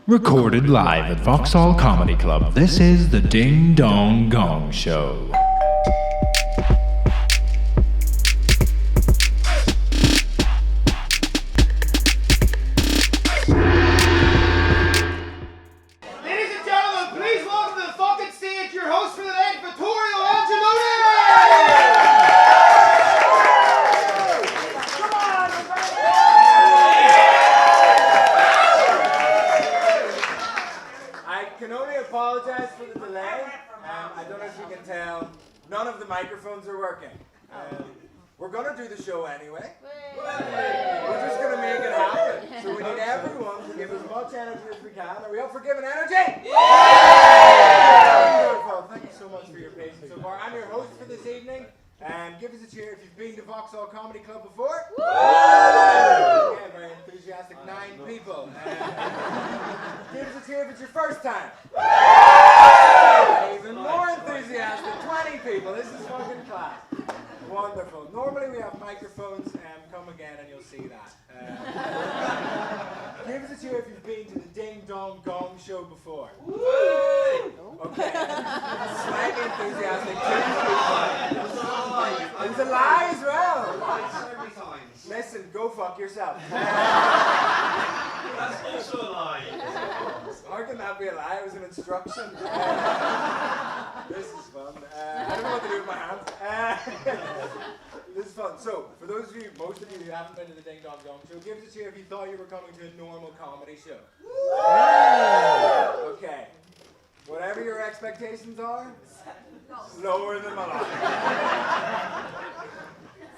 Recorded live at Vauxhall Comedy Club, this is the Ding Dong Gong Show. Ladies and gentlemen, please welcome to the fucking stage your host for the night, Vittorio Angeloni! Come on! I can only apologize for the delay. I don't know if you can tell, none of the microphones are working. We're gonna do the show anyway. We're just gonna make it happen. So we need everyone to give as much energy as we can. Are we up for giving energy? Wonderful. Thank you so much for your patience so far. I'm your host for this evening. Give us a cheer if you've been to Vauxhall Comedy Club before. Yeah, very enthusiastic 9 people. Give us a cheer if it's your first time. Even more enthusiastic 20 people. This is fucking class. Wonderful. Normally we have microphones. Come again and you'll see that. Give us a cheer if you've been to the Ding Dong Gong Show before. Okay. Slightly enthusiastic. 2 people. It was a lie as well. Listen, go fuck yourself. That's also a lie. How can that be a lie? It was an instruction. This is fun. I don't know what to do with my hands. This is fun. So, for those of you, most of you who haven't been to the Ding Dong Gong Show, give us a cheer if you thought you were coming to a normal comedy show. Okay. Whatever your expectations are, lower them a lot.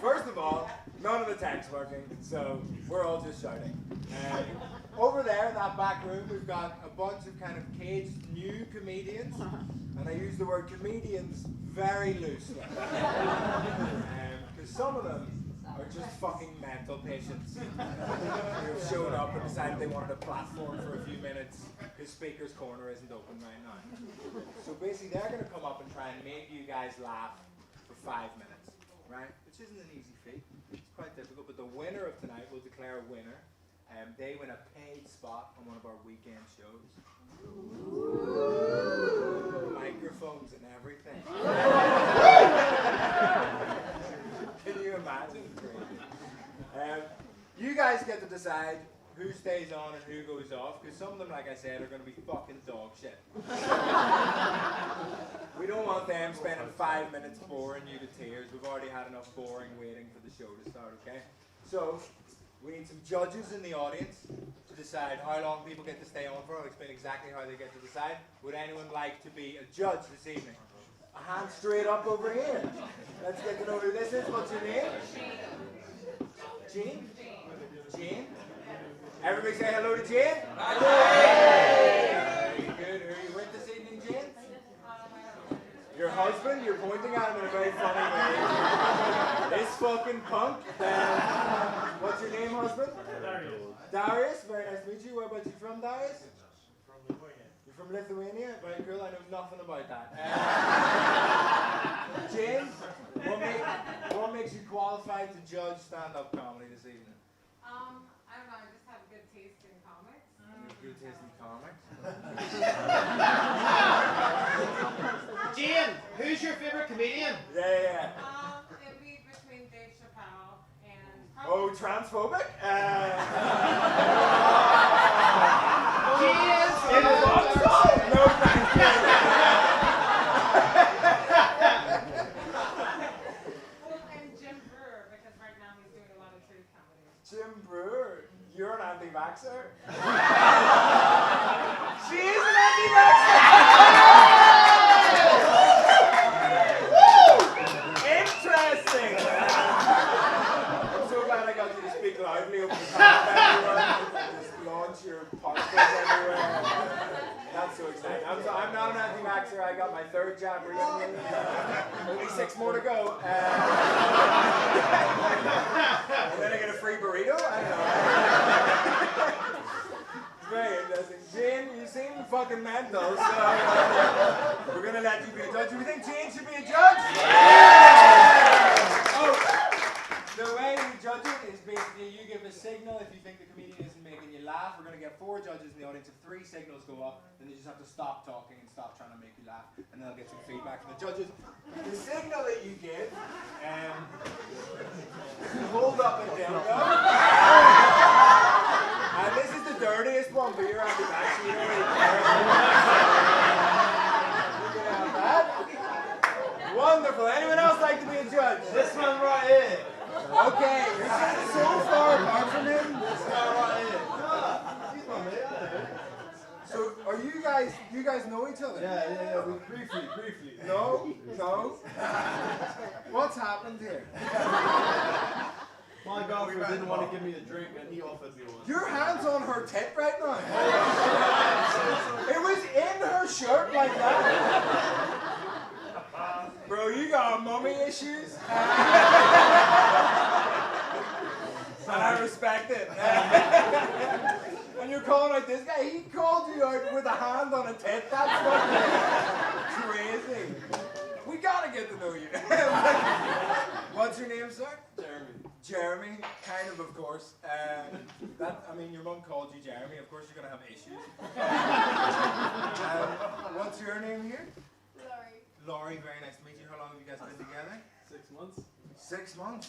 First of all, none of the tech's working, so we're all just shouting. Over there in that back room, we've got a bunch of kind of caged new comedians, and I use the word comedians very loosely. Because some of them are just fucking mental patients who've shown up and decided they wanted a platform for a few minutes because Speaker's Corner isn't open right now. So basically they're going to come up and try and make you guys laugh for 5 minutes, right? Which isn't an easy feat. It's quite difficult, but the winner of tonight will declare a winner. They win a paid spot on one of our weekend shows. Microphones and everything. Can you imagine? You guys get to decide who stays on and who goes off, because some of them, like I said, are going to be fucking dog shit. We don't want them spending 5 minutes boring you to tears. We've already had enough boring waiting for the show to start, okay? So, we need some judges in the audience to decide how long people get to stay on for. I'll explain exactly how they get to decide. Would anyone like to be a judge this evening? A hand straight up over here. Let's get to know who this is. What's your name? Jean? Jean? Everybody say hello to Jean. Hello. Very good. Who are you with this evening, Jean? Your husband? You're pointing at him in a very funny way. This fucking punk. What's your name, husband? Darius. Darius? Very nice to meet you. Where about you from, Darius? From Lithuania. You're from Lithuania? Very cool. I know nothing about that. James, what makes you qualified to judge stand-up comedy this evening? I don't know, I just have good taste in comics. Good taste in comics. Jane, who's your favourite comedian? Yeah. It'd be between Dave Chappelle and Oh, transphobic? No, thank you. and Jim Brewer, because right now he's doing a lot of truth comedy. Jim Brewer, you're an anti-vaxxer? She is an anti-vaxxer! Interesting! I'm so glad I got you to speak loudly over the top of everyone. Just launch your particles everywhere. That's so exciting. I'm not an anti-vaxxer. I got my 3rd jab recently. Only 6 more to go. And then I get a free burrito? I don't know. It's very interesting. Jane, you seem fucking mental, so we're going to let you be a judge. Do we think Jane should be a judge? Yeah! Oh, the way we judge it is basically you give a signal if you think the comedian isn't making you laugh. We're going to get 4 judges in the audience. If 3 signals go up, then you just have to stop talking and stop trying to make you laugh. And then I'll get some feedback from the judges. The signal that you give, you hold up and down. And this is the dirtiest one, but you're actually you don't really care. You can have that. Wonderful. Anyone else like to be a judge? This one right here. Okay, you're sitting so far apart from him. This guy right here. He's my mate, I know. So, are you guys know each other? Yeah. We briefly. No? What's happened here? My girlfriend didn't want to give me a drink and he offered me one. Your hand's on her tit right now. It was in her shirt like that. Bro, you got mommy issues? And I respect it. And you're calling out this guy, he called you out with a hand on a tit. That's fucking crazy. We gotta get to know you. What's your name, sir? Jeremy, kind of course. Your mum called you Jeremy. Of course, you're gonna have issues. What's your name here? Laurie, very nice to meet you. How long have you guys been together? 6 months. 6 months.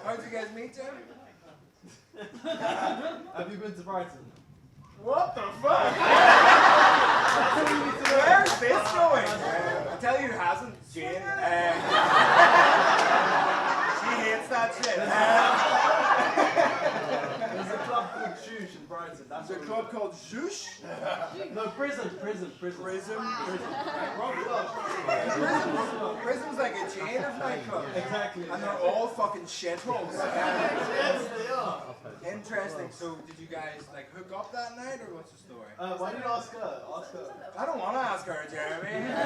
How'd you guys meet, Jeremy? Have you been to Brighton? What the fuck? Where's this going? I'll tell you who hasn't, Jane. She hates that shit. There's a club called Shush in Brighton. That's There's a club called Zhoosh? No, prison. Prism? Wrong club. Prism's like a chain of nightclubs. Exactly. And they're all fucking shitholes. Yes, they are. Interesting. So, did you guys like hook up that night, or what's the story? Why did you ask her? Ask her. I don't want to ask her, Jeremy. I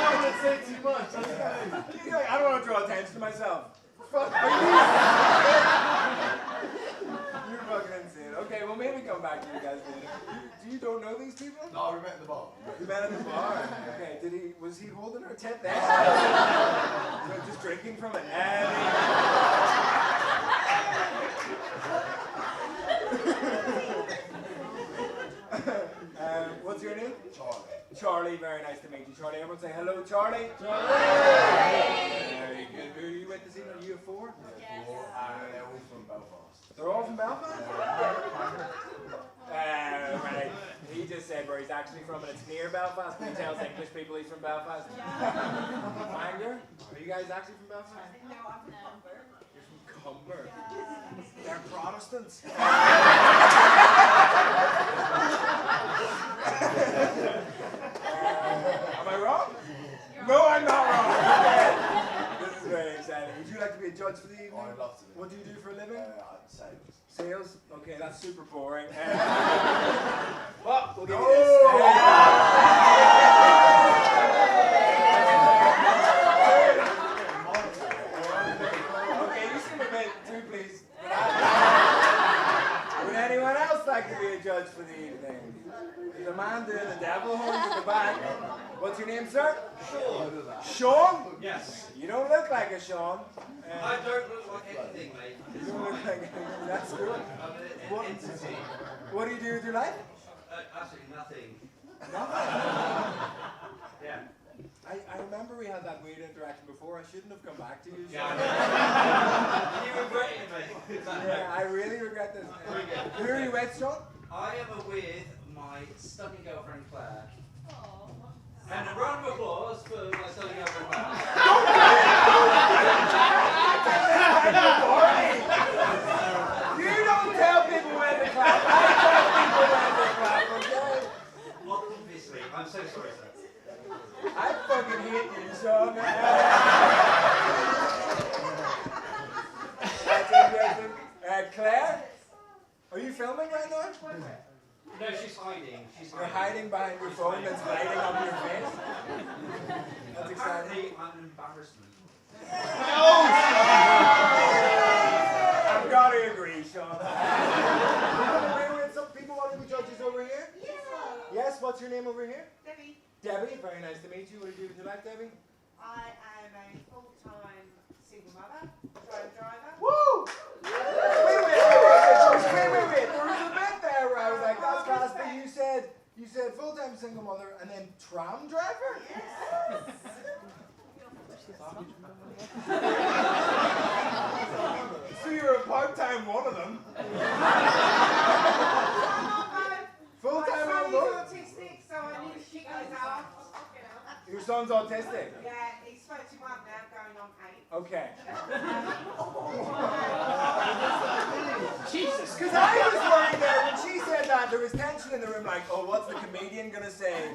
don't want to say too much. That's fine. You're like, I don't want to draw attention to myself. Fuck are you? You're fucking insane. Okay, well maybe come back to you guys later. You don't know these people? No, we met at the bar. You met at the bar. Okay, was he holding her tit there? So just drinking from it. What's your name? Charlie, very nice to meet you, Charlie. Everyone say hello, Charlie. Very good. Who are you with this evening? Are you a 4? Yes. They're all from Belfast. They're all from Belfast? Right. He just said where he's actually from, and it's near Belfast, but he tells English people he's from Belfast. Bangor? Are you guys actually from Belfast? No, I'm from Humber. You're from Cumber. They're Protestants. Am I wrong? No, I'm not wrong. This is very exciting. Would you like to be a judge for the evening? I'd love to be. What do you do for a living? Sales. Sales? Okay, that's super boring. Well, we'll give you this. Okay, you seem a bit too pleased. Would anyone else like to be a judge for the evening? There's a man doing the devil horns at the back. What's your name, sir? Sean. Sean? Yes. You don't look like a Sean. I don't look like anything, mate. You don't look like that's good. I'm an entity. What do you do with your life? Absolutely nothing. Nothing. Yeah. I remember we had that weird interaction before. I shouldn't have come back to you. Yeah, I know. You regret it, mate. Yeah, I really regret this. Who are you with, Sean? I am with my stunning girlfriend Claire. And a round of applause for my stunning girlfriend Claire. You don't tell people when to clap. I tell people when to clap, okay? Well, obviously, I'm so sorry, sir. I fucking hate you, Sean. That's interesting. Claire? Are you filming right now? No, she's hiding. You're hiding behind your phone that's lighting up your face? That's exciting. Apparently, I'm an embarrassment. I've got to agree, Sean. Some people want to be judges over here? Yeah. Yes, what's your name over here? Debbie. Debbie, very nice to meet you. What do you do with your life, Debbie? I am a full-time single mother, drone driver. Woo! Wait. There was a bit there where I was like, that's class, but you said full-time single mother and then tram driver? Yes. So you're a part-time one of them? Full-time on both? He's autistic, so I need to kick those off. Your son's autistic? Yeah, he's 21 now, going on 8. Okay. Jesus. Because I was worried there when she said that, there was tension in the room, like, oh, what's the comedian gonna say?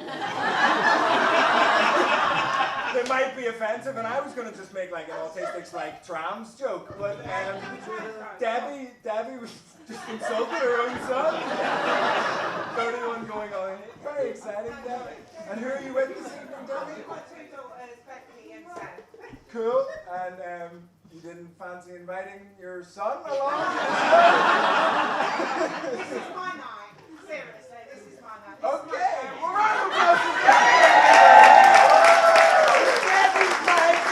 That might be offensive, and I was gonna just make like an autistics like trams joke, but Debbie was just insulted her own son. 31 going on. Very exciting, Debbie. And who are you with this evening, Debbie? I've got 2 daughters, Bethany and Sam. Cool. And you didn't fancy inviting your son along? This is my night. Seriously, this is my night. Okay. Well, round of applause for Debbie. Debbie's night.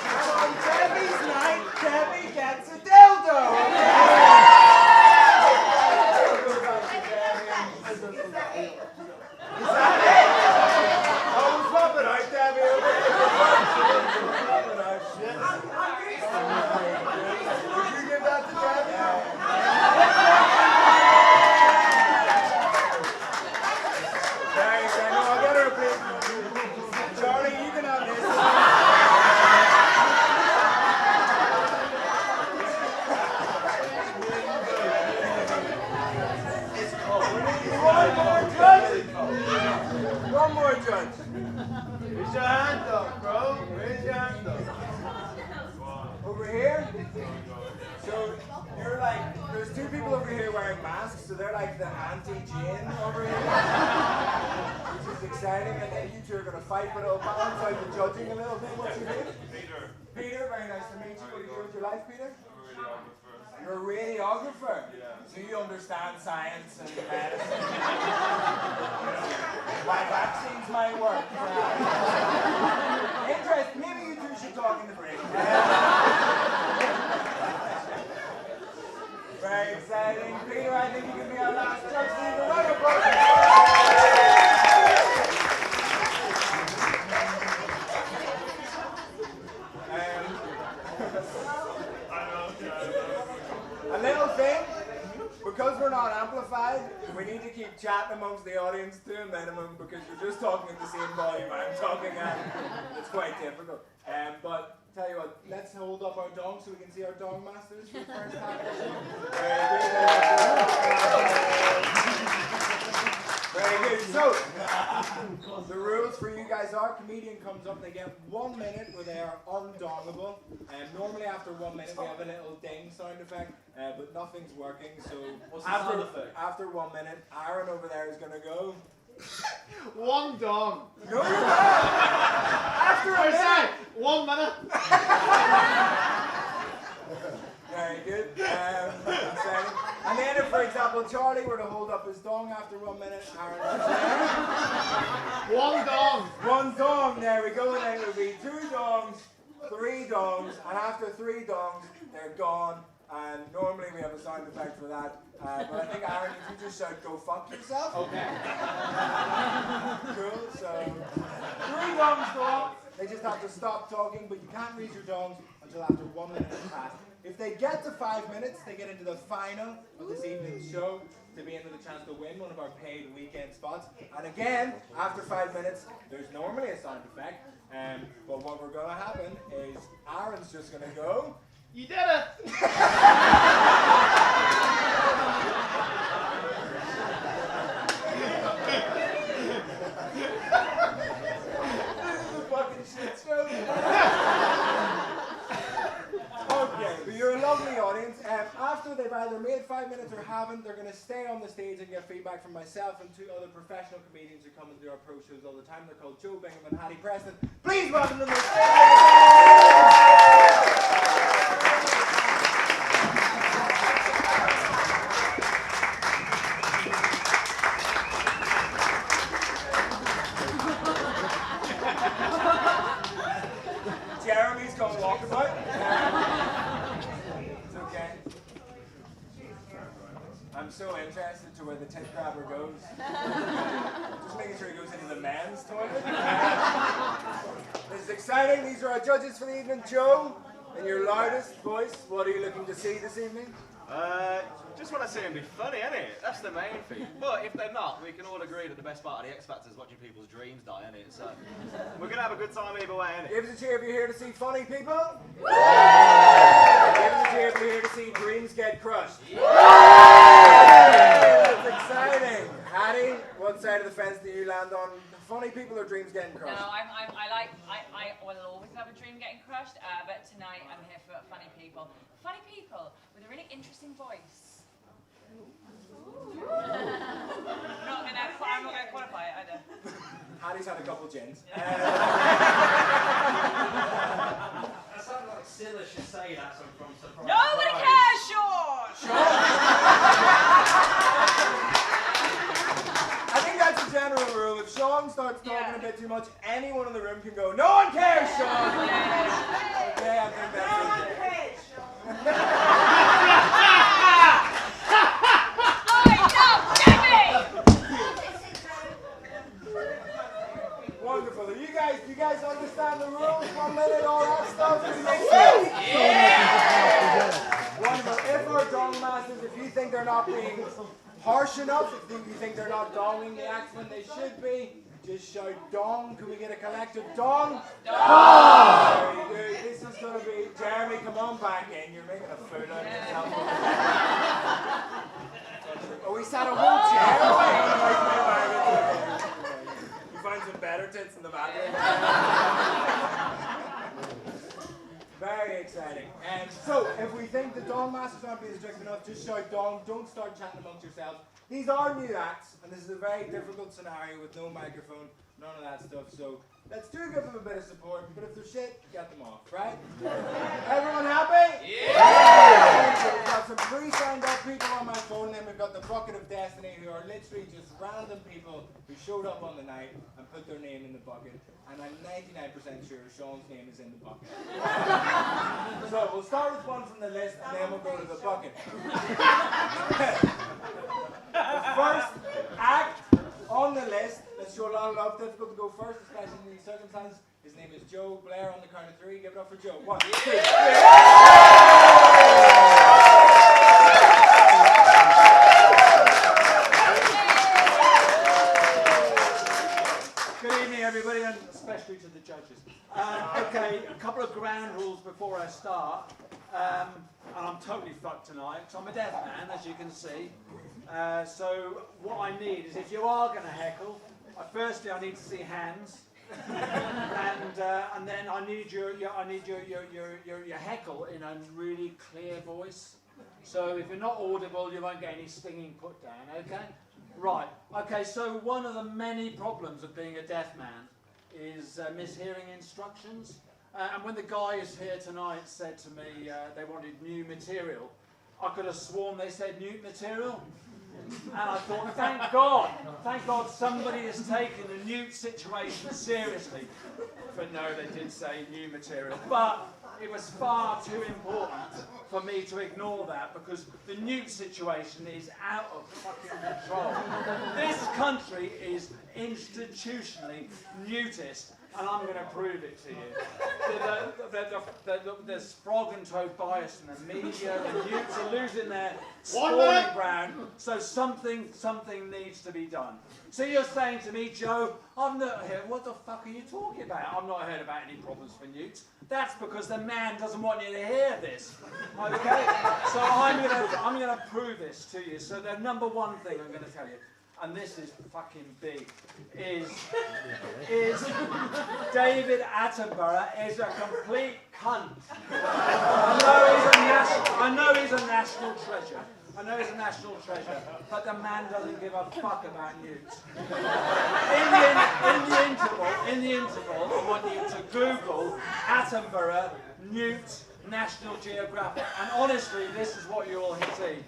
And on Debbie's night, Debbie gets a dildo. Is that it? Oh, flop it out, Debbie. Flop it out. Would you give that to Debbie? Thanks, I know. I'll get her a bit. Charlie, you can have this. One more judge. Raise your hand up, bro. Raise your hand up. Over here. So you're like, there's 2 people over here wearing masks, so they're like the anti-Jane over here, which is exciting. And then you 2 are gonna fight, but it'll balance out the judging a little bit. What's your name? Peter, very nice to meet you. What do you do with your life, Peter? You're a radiographer. So you understand science and medicine. Why vaccines might work. Interesting. Maybe you 2 should talk in the break. Very exciting. Peter, I think you can be our last judge. Leave the right A little thing, because we're not amplified, we need to keep chatting amongst the audience to a minimum because you're just talking at the same volume I'm talking at. It's quite difficult. But tell you what, let's hold up our dong so we can see our dong masters for the first half of the show. Very good. So, the rules for you guys are, comedian comes up, they get 1 minute where they are undongable. Normally after 1 minute we have a little ding sound effect, but nothing's working. So What's the sound effect? after 1 minute, Aaron over there is going to go. One dong. No, you're not. After a minute. 1 minute. Very good. Exciting. And then if, for example, Charlie were to hold up his dong after 1 minute, Aaron is there. One dong. One dong, there we go, and then it would be 2 dongs, 3 dongs, and after 3 dongs, they're gone. And normally we have a sound effect for that. But I think, Aaron, if you just shout, go fuck yourself. Okay. Cool, so 3 dongs go up. They just have to stop talking, but you can't read your dongs until after 1 minute has passed. If they get to 5 minutes, they get into the final of this evening's show to be into the chance to win one of our paid weekend spots. And again, after 5 minutes, there's normally a sound effect. But what we're going to happen is Aaron's just going to go. You did it. This is a fucking shit show. Okay, but you're a lovely audience. After they've either made 5 minutes or haven't, they're going to stay on the stage and get feedback from myself and 2 other professional comedians who come and do our pro shows all the time. They're called Joe Bingham and Hattie Preston. Please welcome them to the stage. don't walk about. It's okay. I'm so interested to where the tit grabber goes. Just making sure he goes into the men's toilet. This is exciting. These are our judges for the evening. Joe, in your loudest voice, what are you looking to see this evening? Just want to see them be funny, innit? That's the main thing. But if they're not, we can all agree that the best part of the X Factor is watching people's dreams die, innit? So we're gonna have a good time either way, innit? Give us a cheer if you're here to see funny people. Give us a cheer if you're here to see dreams get crushed. That's exciting. Hattie, what side of the fence do you land on? Funny people or dreams getting crushed? No, I will always have a dream getting crushed, but tonight I'm here for funny people. Funny people with a really interesting voice. I'm not gonna qualify it either. Hattie's had a couple gins. That sounds like Scylla should say that from Surprise. Nobody cares, Sean! I think that's a general rule. If Sean starts talking a bit too much, anyone in the room can go, "No one cares, Sean!" Okay, I think that's No one it. cares, Sean. Wonderful. Do you guys understand the rules? 1 minute, all that stuff? Does it make sense? Yeah! Wonderful. If our dong masters, if you think they're not being harsh enough, if you think they're not donging the acts when they should be, just shout dong. Can we get a collective dong? Dong! Very good. This is going to be, Jeremy, come on back in. You're making a fool out of yourself. Oh, we sat a whole chair. You find some better tits in the bathroom. Very exciting. So, if we think the dong masters aren't being strict enough, just shout dong. Don't start chatting amongst yourselves. These are new acts, and this is a very difficult scenario with no microphone, none of that stuff. So, let's do give them a bit of support. But if they're shit, get them off, right? Everyone happy? Yeah! We've got some pre-signed up people on my phone, and then we've got the Bucket of Destiny, who are literally just random people who showed up on the night and put their name in the bucket. And I'm 99% sure Sean's name is in the bucket. So we'll start with one from the list, and then we'll go to the bucket. The first act on the list, let's show a lot of love, difficult to go first, especially in these circumstances. His name is Joe Blair. On the count of 3, give it up for Joe. 1, 2, 3. Good evening, everybody, and especially to the judges. Okay, a couple of ground rules before I start. And I'm totally fucked tonight, so I'm a deaf man, as you can see. So what I need is, if you are going to heckle, firstly I need to see hands, and then I need your heckle in a really clear voice. So if you're not audible, you won't get any stinging put down. Okay. Right, okay, so one of the many problems of being a deaf man is mishearing instructions. And when the guys here tonight said to me they wanted new material, I could have sworn they said new material. And I thought, thank God somebody has taken the newt situation seriously. But no, they did say new material. But it was far too important for me to ignore that, because the newt situation is out of fucking control. This country is institutionally newtist, and I'm going to prove it to you. There's frog and toad bias in the media, the newts are losing their spawning ground, so something needs to be done. So you're saying to me, Joe, I've not heard, what the fuck are you talking about? I've not heard about any problems for newts. That's because the man doesn't want you to hear this. Okay? So I'm gonna prove this to you. So the number one thing I'm gonna tell you, and this is fucking big, is David Attenborough is a complete cunt. I know he's a national treasure. I know he's a national treasure, but the man doesn't give a fuck about newts. In the interval, I want you to Google Attenborough newt National Geographic, and honestly, this is what you'll see.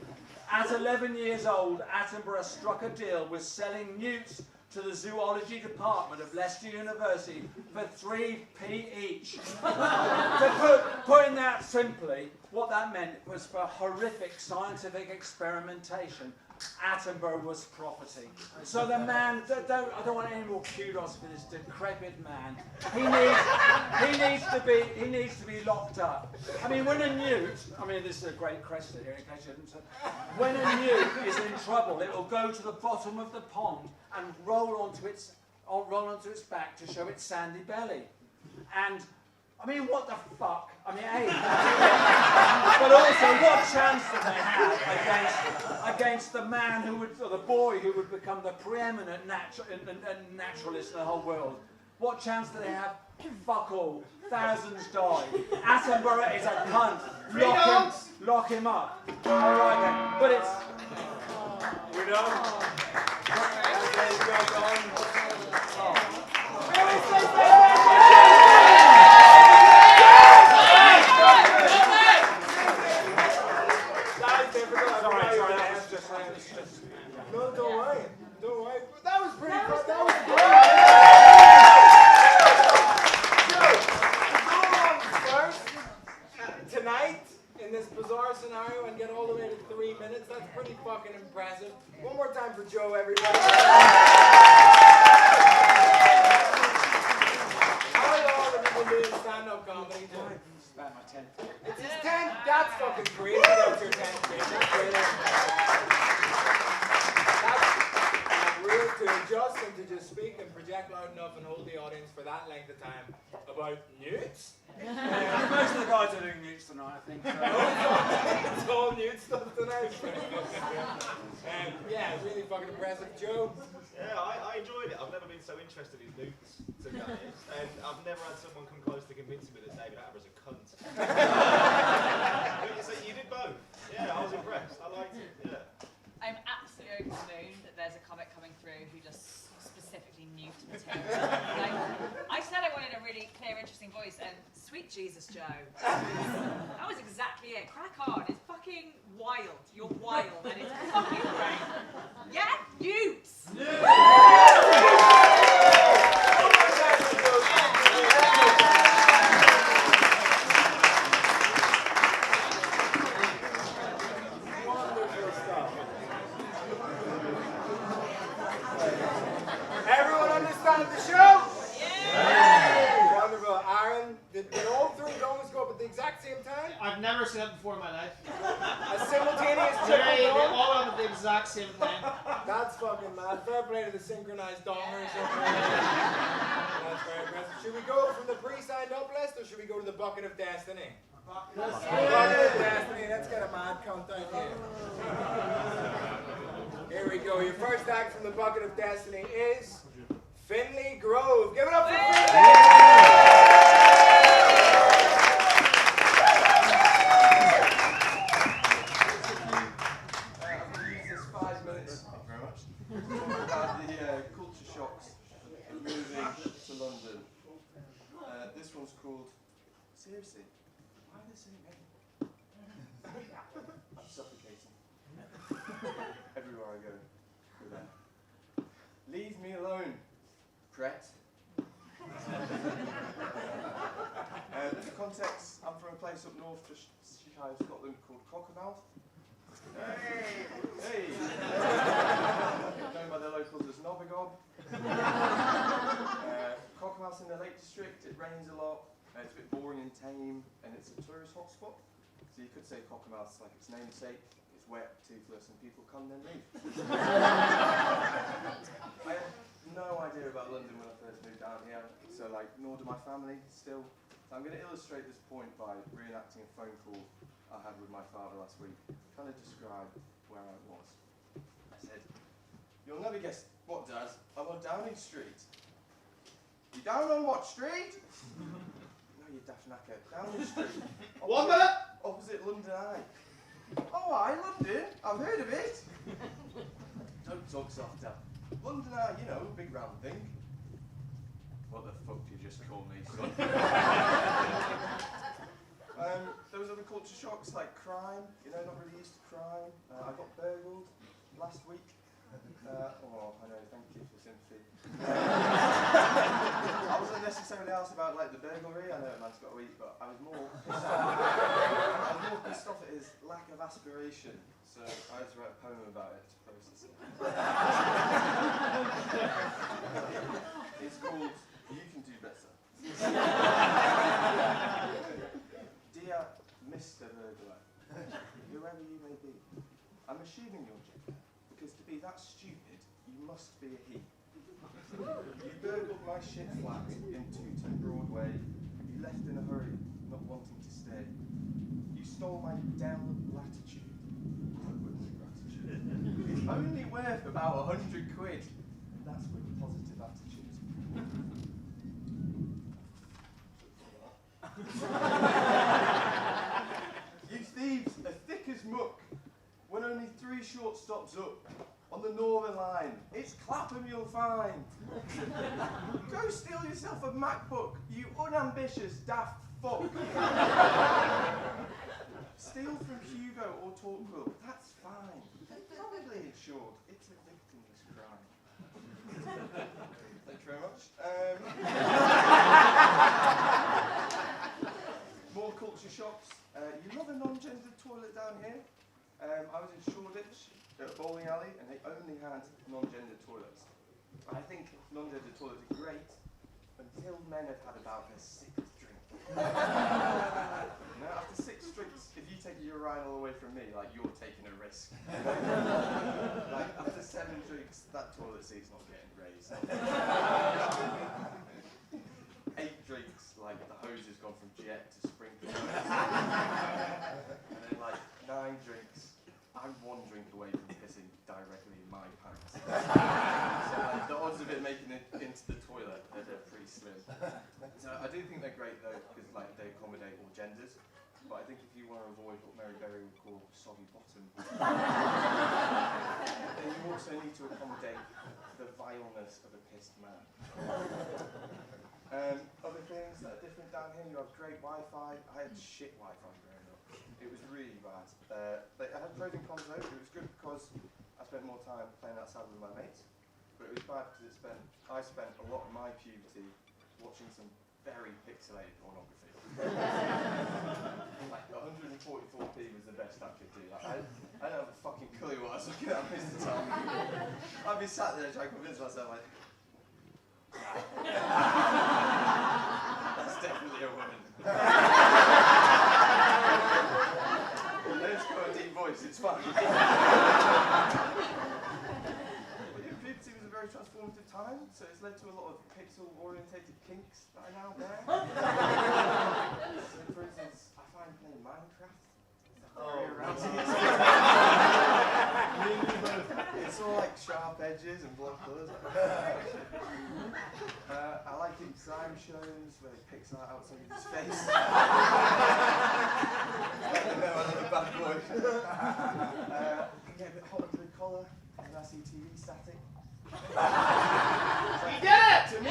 At 11 years old, Attenborough struck a deal with selling newts to the zoology department of Leicester University for 3p each. To putting that simply, what that meant was for horrific scientific experimentation. Attenborough was property. So the man, I don't want any more kudos for this decrepit man. He needs to be locked up. I mean, when a newt, this is a great question here in case you didn't say, when a newt is in trouble, it will go to the bottom of the pond and roll onto its back to show its sandy belly. And what the fuck? A. But also, what chance do they have against the man or the boy who would become the preeminent naturalist in the whole world? What chance do they have? Fuck all. Thousands die. Attenborough is a cunt. Lock him up. All right then. But it's. We're done. No, don't worry. Don't worry. But that was pretty fun. That was great. Joe, tonight, in this bizarre scenario, and get all the way to 3 minutes, that's pretty fucking impressive. One more time for Joe, everybody. How long have you been doing stand-up comedy, Joe? It's about my 10th. It's his 10th? That's fucking crazy. That's your 10th, kid. That's great. Real to adjust and to just speak and project loud enough and hold the audience for that length of time about newts. Most of the guys are doing newts tonight, I think. So. It's all newt stuff tonight. Yeah, really fucking impressive. Joe? Yeah, I enjoyed it. I've never been so interested in newts, to be honest. And I've never had someone come close to convincing me that David Attenborough's a cunt. So you did both. Yeah, I was impressed. I liked it. Yeah. I'm absolutely over the moon that there's a comic coming through who does specifically newt material. I said I wanted a really clear, interesting voice, and sweet Jesus, Joe. That was exactly it. Crack on. It's fucking wild. You're wild, and it's fucking great. Yeah? Newts! Everyone understand the show? Yeah! Wonderful. Aaron, did all three gongs go up at the exact same time? I've never seen that before in my life. A simultaneous They triple gong? all went at the exact same time. That's fucking mad. Fair play to the synchronized dongers. That's very impressive. Should we go from the pre-signed up list or should we go to the bucket of destiny? Bucket of destiny. Let's get a mad countdown here. Here we go. Your first act from the bucket of destiny is Finley Grove. Give it up for Finley! About the culture shocks of moving to London. This one's called, seriously, why are they saying me? I'm suffocating. Everywhere I go, with them. Leave me alone, Pret. The context, I'm from a place up north, Cheshire, Scotland, called Cockermouth. Hey! Known by the locals as Novigob. Cockermouth's in the Lake District, it rains a lot, it's a bit boring and tame, and it's a tourist hotspot. So you could say Cockermouth's like its namesake, it's wet, toothless, and people come then leave. I had no idea about London when I first moved down here, so nor do my family still. So I'm going to illustrate this point by reenacting a phone call I had with my father last week, trying to describe where I was. I said, "You'll never guess what, Dad? I'm on Downing Street." "You down on what street?" "No, you daft knacker. Downing Street. One minute! Opposite London Eye." "Oh, aye, London. I've heard of it." "Don't talk soft, Dad. London Eye, you know, big round thing." "What the fuck did you just call me, son?" There was other culture shocks like crime, not really used to crime. I got burgled last week. I know, thank you for sympathy. I wasn't necessarily asked about like the burglary, I know a man's got to eat, but I was more pissed off at his lack of aspiration, so I had to write a poem about it to process it. It's called You Can Do Better. Dear Mr. Burglar, whoever you may be, I'm assuming you're gender, because to be that stupid, you must be a he. You burgled my shit flat in 210 Broadway. You left in a hurry, not wanting to stay. You stole my Dell Latitude. It's only worth about 100 quid, and that's with a positive attitude. You thieves are thick as muck when only 3 short stops up on the Northern Line. It's Clapham you'll find. Go steal yourself a MacBook, you unambitious daft fuck. Steal from Hugo or Talk Club, that's fine. Probably insured. It's a victimless crime. Thank you very much. More culture shocks. You love a non-gendered toilet down here. I was in Shoreditch at a bowling alley and they only had non-gendered toilets. I think non-gendered toilets are great until men have had about their 6th drink. Now, after 6 drinks, if you take a urinal away from me, like you're taking a risk. Like after 7 drinks, that toilet seat's not getting raised. 8 drinks, like the hose has gone from jet to sprinkler. And then like 9 drinks, I'm 1 drink away from pissing directly in my pants. So like, the odds of it making it into the toilet, they're pretty slim. So I do think they're great though, because like they accommodate all genders. But I think if you want to avoid what Mary Berry would call soggy bottom, then you also need to accommodate the vileness of a pissed man. Other things that are different down here, you have great Wi-Fi. I had shit Wi-Fi growing up. It was really bad. I had pros and cons though. It was good because I spent more time playing outside with my mates. But it was bad because I spent a lot of my puberty watching some very pixelated pornography. Like 144p was the best I could do. Like, I don't have a fucking clue what I was looking at most of the time. I'd be sat there trying to convince myself like, that's definitely a woman. Let's go a deep voice, it's fine. But yeah, puberty was a very transformative time, so it's led to a lot of pixel-orientated kinks that I now bear. So for instance, I find playing Minecraft very arousing. It's all like sharp edges and block colours. I like in crime shows where they pixel out somebody's face. No, another bad boy. Can get a bit hot under the collar when I see TV static. You did it! To me,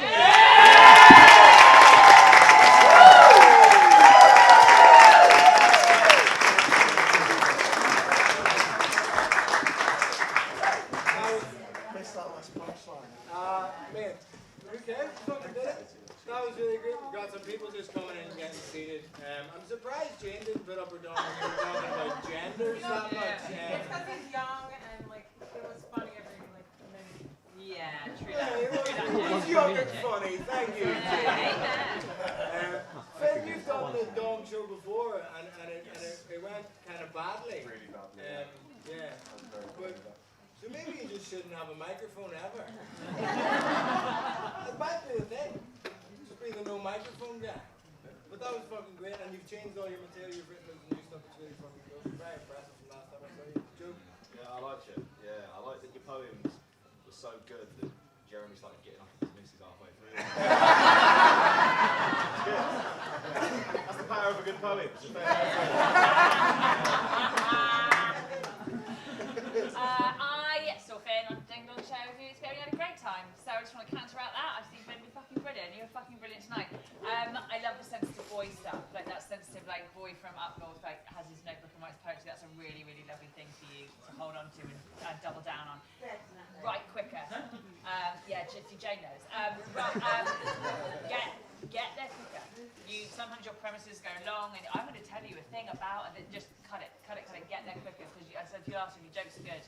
That was really good. We've got some people just coming in and getting seated. I'm surprised Jane didn't put up her down when you were talking about genders that much. It's because he's young and like it was funny every like minute. Yeah, true. He's young and funny. Thank you, Jane. Finn, you've done the dog show before and it went kind of badly. really badly. Yeah. But, so maybe you just shouldn't have a microphone ever. That might be the thing. Just be the no microphone guy. But that was fucking great, and you've changed all your material, you've written loads of new stuff, it's really fucking cool. Very impressive from last time I saw you. Joe? Yeah, I liked it. Yeah, I liked that your poems were so good that Jeremy started getting up with his missus halfway through. That's the power of a good poem. I saw Finn on the Ding Dong show a few weeks ago and he had a great time. So I just want to counteract that. I think Finn was fucking brilliant. You were fucking brilliant tonight. I love the sensitive boy stuff. Like that sensitive like boy from up north like has his notebook and writes poetry. That's a really, really lovely thing for you to hold on to and double down on. Jane knows. Get there quicker. Sometimes your premises go long, and I'm going to tell you a thing about, and then just cut it, get there quicker. Because I said to you last week, your jokes are good.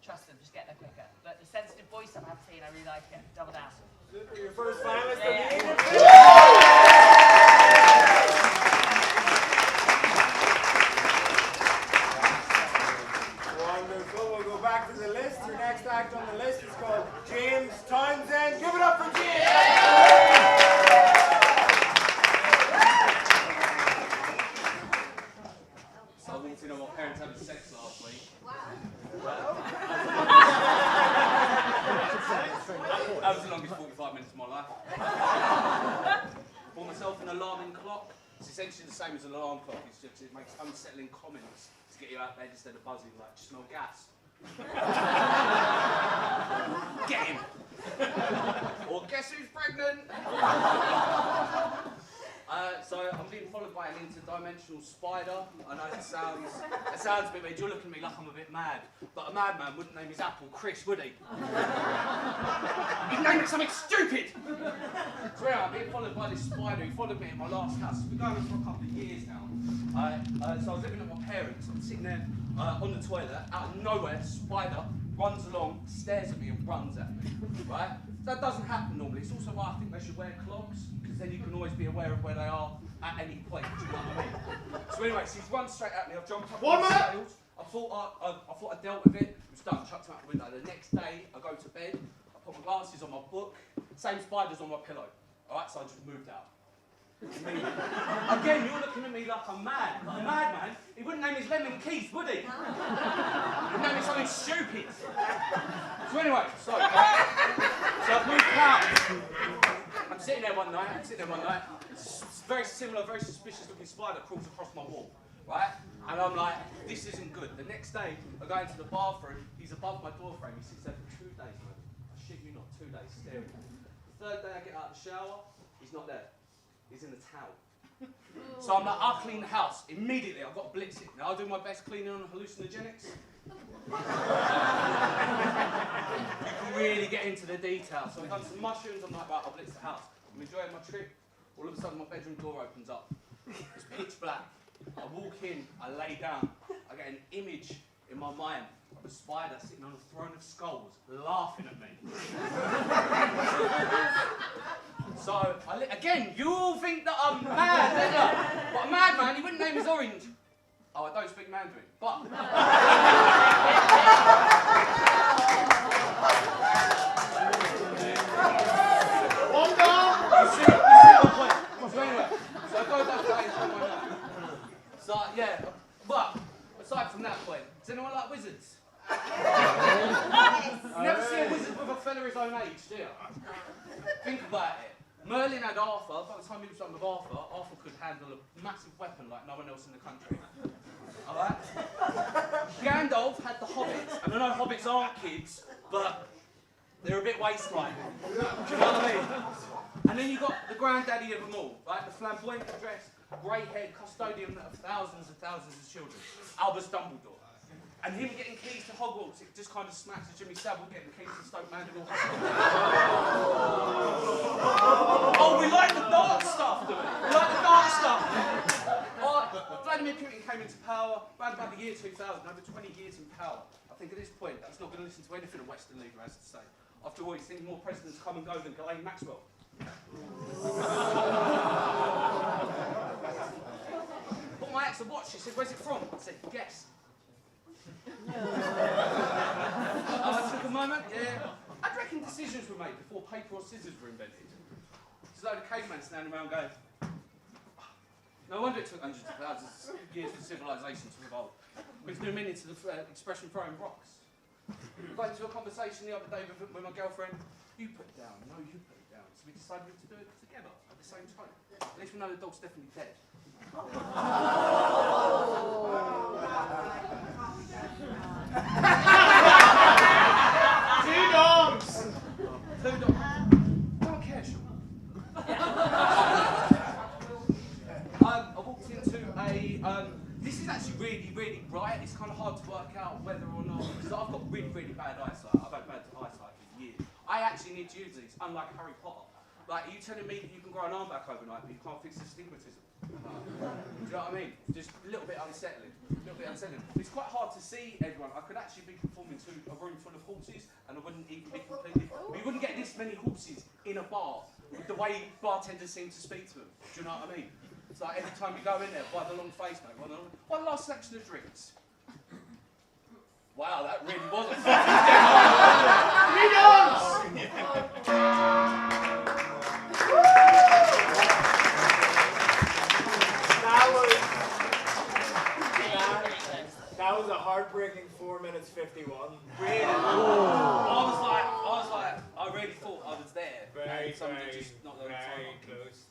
Trust them, just get there quicker. But the sensitive voice stuff I have seen, I really like it. Double down. Your first finalist of the Yeah. evening. Wonderful. We'll go back to the list. Your next act on the list is called James Townsend. Give it up for James. So I walked in on my parents having sex last week. That was the longest 45 minutes of my life. Bought myself an alarming clock. It's essentially the same as an alarm clock. It's just it makes unsettling comments to get you out of bed instead of buzzing like, "Do you smell gas?" Get him. Or guess who's pregnant? So I'm being followed by an interdimensional spider. I know it sounds a bit weird. You're looking at me like I'm a bit mad. But a madman wouldn't name his apple Chris, would he? He'd name it something stupid! So yeah, I'm being followed by this spider who followed me at my last house. We've been going on for a couple of years now. So I was living with my parents. I'm sitting there on the toilet. Out of nowhere, spider runs along, stares at me and runs at me. Right? That doesn't happen normally. It's also why I think they should wear clogs, because then you can always be aware of where they are at any point. Do you know what I mean? So anyway, so he's run straight at me. I've jumped up on the scales. I thought I dealt with it. It was done. Chucked him out the window. The next day, I go to bed. I put my glasses on my book. Same spiders on my pillow. All right, so I just moved out. Again, you're looking at me like I'm mad. A madman, he wouldn't name his lemon Keith, would he? He'd name it something stupid. So anyway, so I've moved out. I'm sitting there one night. Very similar, very suspicious looking spider crawls across my wall, right? And I'm like, this isn't good. The next day, I go into the bathroom. He's above my door frame. He sits there for 2 days, man. I shit you not, 2 days staring at me. The third day I get out of the shower, he's not there. He's in the towel. So I'm like, I'll clean the house. Immediately, I've got to blitz it. Now, I'll do my best cleaning on hallucinogenics. You can really get into the details. So I've done some mushrooms. I'm like, right, I'll blitz the house. I'm enjoying my trip. All of a sudden, my bedroom door opens up. It's pitch black. I walk in, I lay down. I get an image in my mind of a spider sitting on a throne of skulls, laughing at me. So, again, you all think that I'm mad, don't you? But a madman, he wouldn't name his orange. Oh, I don't speak Mandarin, but... One down! You see my point. So anyway, so I go that way and my name. So, yeah, but, aside from that point, does anyone like wizards? You never see a wizard with a fella his own age, do you? Think about it. Merlin had Arthur. By the time he was done with Arthur, Arthur could handle a massive weapon like no one else in the country. Alright? Gandalf had the hobbits. And I know hobbits aren't kids, but they're a bit waist-like. Do you know what I mean? And then you got the granddaddy of them all, right? The flamboyantly dressed, grey-haired custodian of thousands and thousands of children, Albus Dumbledore. And him getting keys to Hogwarts, it just kind of smacks of Jimmy Savile getting keys to Stoke Mandeville Hospital. Oh, we like the dark stuff, do we? We like the dark stuff. Vladimir Putin came into power around about the year 2000, over 20 years in power. I think at this point, he's not going to listen to anything a Western leader has to say. After all, he's thinking more presidents come and go than Ghislaine Maxwell. Bought my ex a watch. She said, "Where's it from?" I said, "Guess." I took a moment, yeah. I reckon decisions were made before paper or scissors were invented. There's a load of cavemen standing around going, no wonder it took hundreds of thousands of years for civilization to evolve. Brings new meaning to the expression throwing rocks. I got into a conversation the other day with my girlfriend. You put it down, no, you put it down. So we decided to do it together at the same time. At least we know the dog's definitely dead. Two dogs! Two dogs. I don't care, Sean. I walked into a... this is actually really, really bright. It's kind of hard to work out whether or not... Because I've got really, really bad eyesight. I've had bad eyesight for years. I I actually need to use these, unlike Harry Potter. Like, are you telling me that you can grow an arm back overnight, but you can't fix astigmatism? Do you know what I mean? Just a little bit unsettling. It's quite hard to see everyone. I could actually be performing to a room full of horses, and I wouldn't even be completely. You wouldn't get this many horses in a bar with the way bartenders seem to speak to them. Do you know what I mean? It's like every time you go in there, by the long face, mate. One last selection of drinks. Wow, that really was a That was a heartbreaking 4 minutes 51. Really? I was like, I really thought I was there. Very close.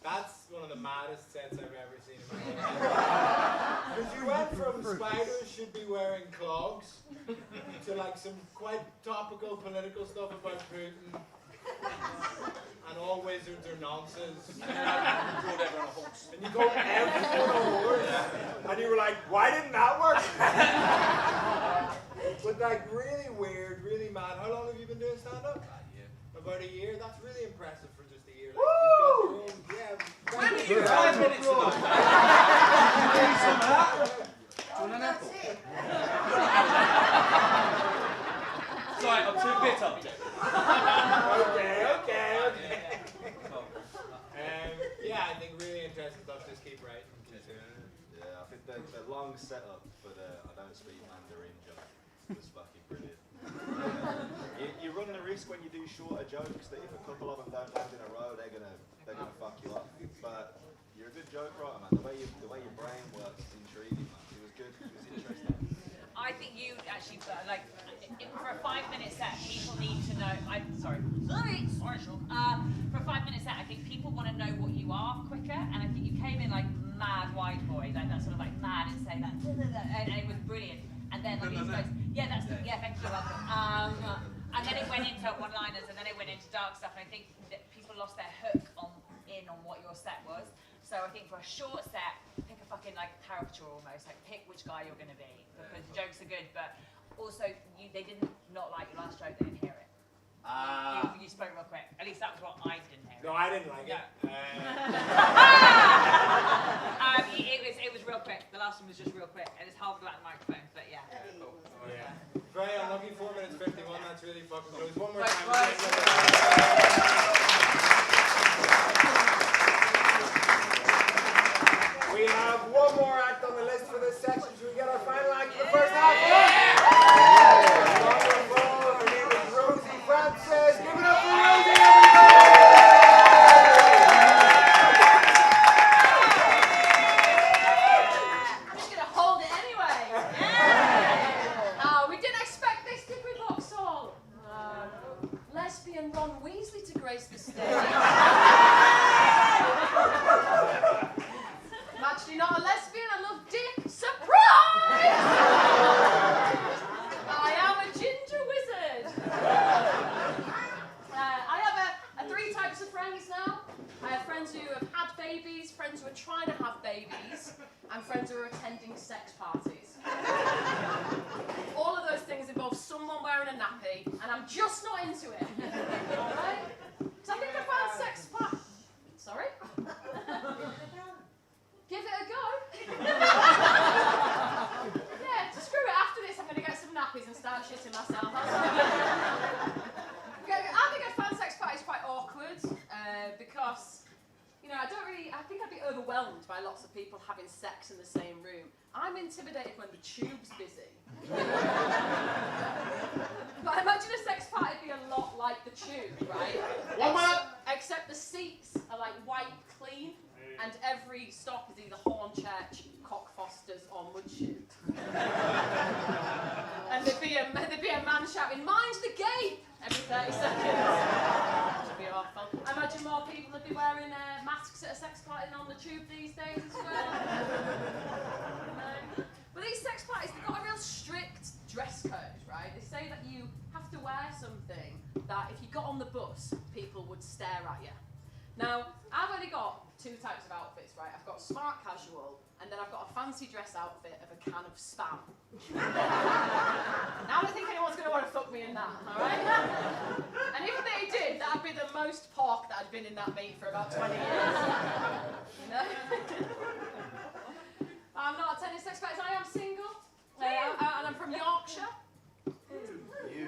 That's one of the maddest sets I've ever seen in my life. Because you went from spiders should be wearing clogs to like some quite topical political stuff about Putin. And all wizards are nonsense. And everyone on a horse. And you go everyone on a horse. And you were like, why didn't that work? But like really weird, really mad. How long have you been doing stand-up? About a year. That's really impressive for just a year. Like, you've got your own, 5 minutes ago. Some of that. Do you want an apple? Sorry, I'm too bitter. Okay. Yeah, I think really interesting stuff. Just keep writing. Yeah, I think the long setup for the I don't speak Mandarin joke was fucking brilliant. You run the risk when you do shorter jokes that if a couple of them don't land in a row, they're gonna fuck you up. But you're a good joke writer, man. The way your brain works is intriguing, man. It was good. It was interesting. I think you actually like for a 5-minute set, people need to know. Sorry, Sean. For a 5-minute set, I think people want to know what you are quicker, and I think you came in like mad white boy, like that sort of like mad and saying that, and it was brilliant. And then like these guys, thank you, welcome. And then it went into one-liners, and then it went into dark stuff. And I think that people lost their hook on what your set was. So I think for a short set, pick a fucking like caricature almost, like pick which guy you're going to be, because the jokes are good, but also they didn't not like your last joke, they didn't hear it. You spoke real quick. At least that was what I didn't hear. No, I didn't like it. It was real quick. The last one was just real quick, and it's half about the microphone, but yeah. Cool. Oh yeah. Very unlucky 4 minutes 51. That's really fucking close. One more Right, time. We have one more act on the list for this section. Should we get our final act for the first half? Wonderful. Her name is Rosie Francis. Give it up for Rosie, everybody! I'm just gonna hold it anyway. We didn't expect this, did we, Vauxhall? Lesbian Ron Weasley to grace the stage. I'm actually not a lesbian, I love dick. Surprise! I am a ginger wizard. I have three types of friends now. I have friends who have had babies, friends who are trying to have babies, and friends who are attending sex parties. All of those things involve someone wearing a nappy, and I'm just not into it. Alright? So I think I found sex party. Sorry? Give it a go. Yeah, screw it. After this, I'm going to get some nappies and start shitting myself. I think I found sex parties quite awkward because, I think I'd be overwhelmed by lots of people having sex in the same room. I'm intimidated when the tube's busy. But I imagine a sex party would be a lot like the tube, right? Except the seats are like white clean, and every stop is either Hornchurch, Cockfosters, or Mudchute. And there'd be a man shouting, "Mind the gate!" every 30 seconds. That'd be awful. I imagine more people would be wearing masks at a sex party than on the tube these days as well. But these sex parties, they've got a real strict dress code, right? They say that you have to wear something that if you got on the bus, people would stare at you. Now, I've only got two types of outfits, right? I've got smart casual, and and then I've got a fancy dress outfit of a can of Spam. Now I don't think anyone's going to want to fuck me in that, alright? And if they did, that'd be the most pork that had been in that meat for about 20 years. You know? I'm not a tennis expert, I am single. And I'm from Yorkshire.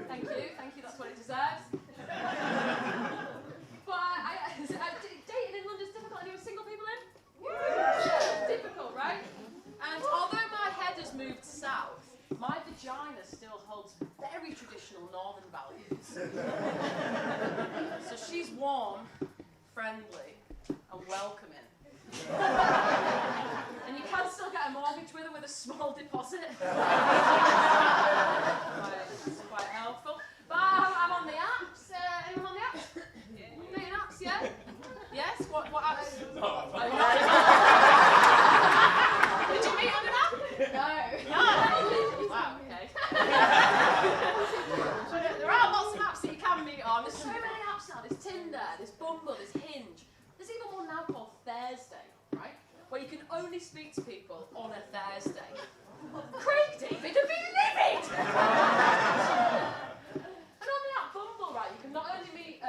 Thank you, that's what it deserves. But dating in London's difficult. Any single people in? Difficult, right? And although my head has moved south, my vagina still holds very traditional northern values. So she's warm, friendly, and welcoming. And you can still get a mortgage with her with a small deposit. It's quite helpful. But I'm on the apps. Anyone on the apps? Dating apps, yeah? Yes? What apps? Did you meet on an app? No. Wow, okay. There are lots of apps that you can meet on. There's so many apps now. There's Tinder, there's Bumble, there's Hinge. There's even one now called Thursday, right? Where you can only speak to people on a Thursday. Craig David would be livid! And on the app Bumble, right, you can not only meet a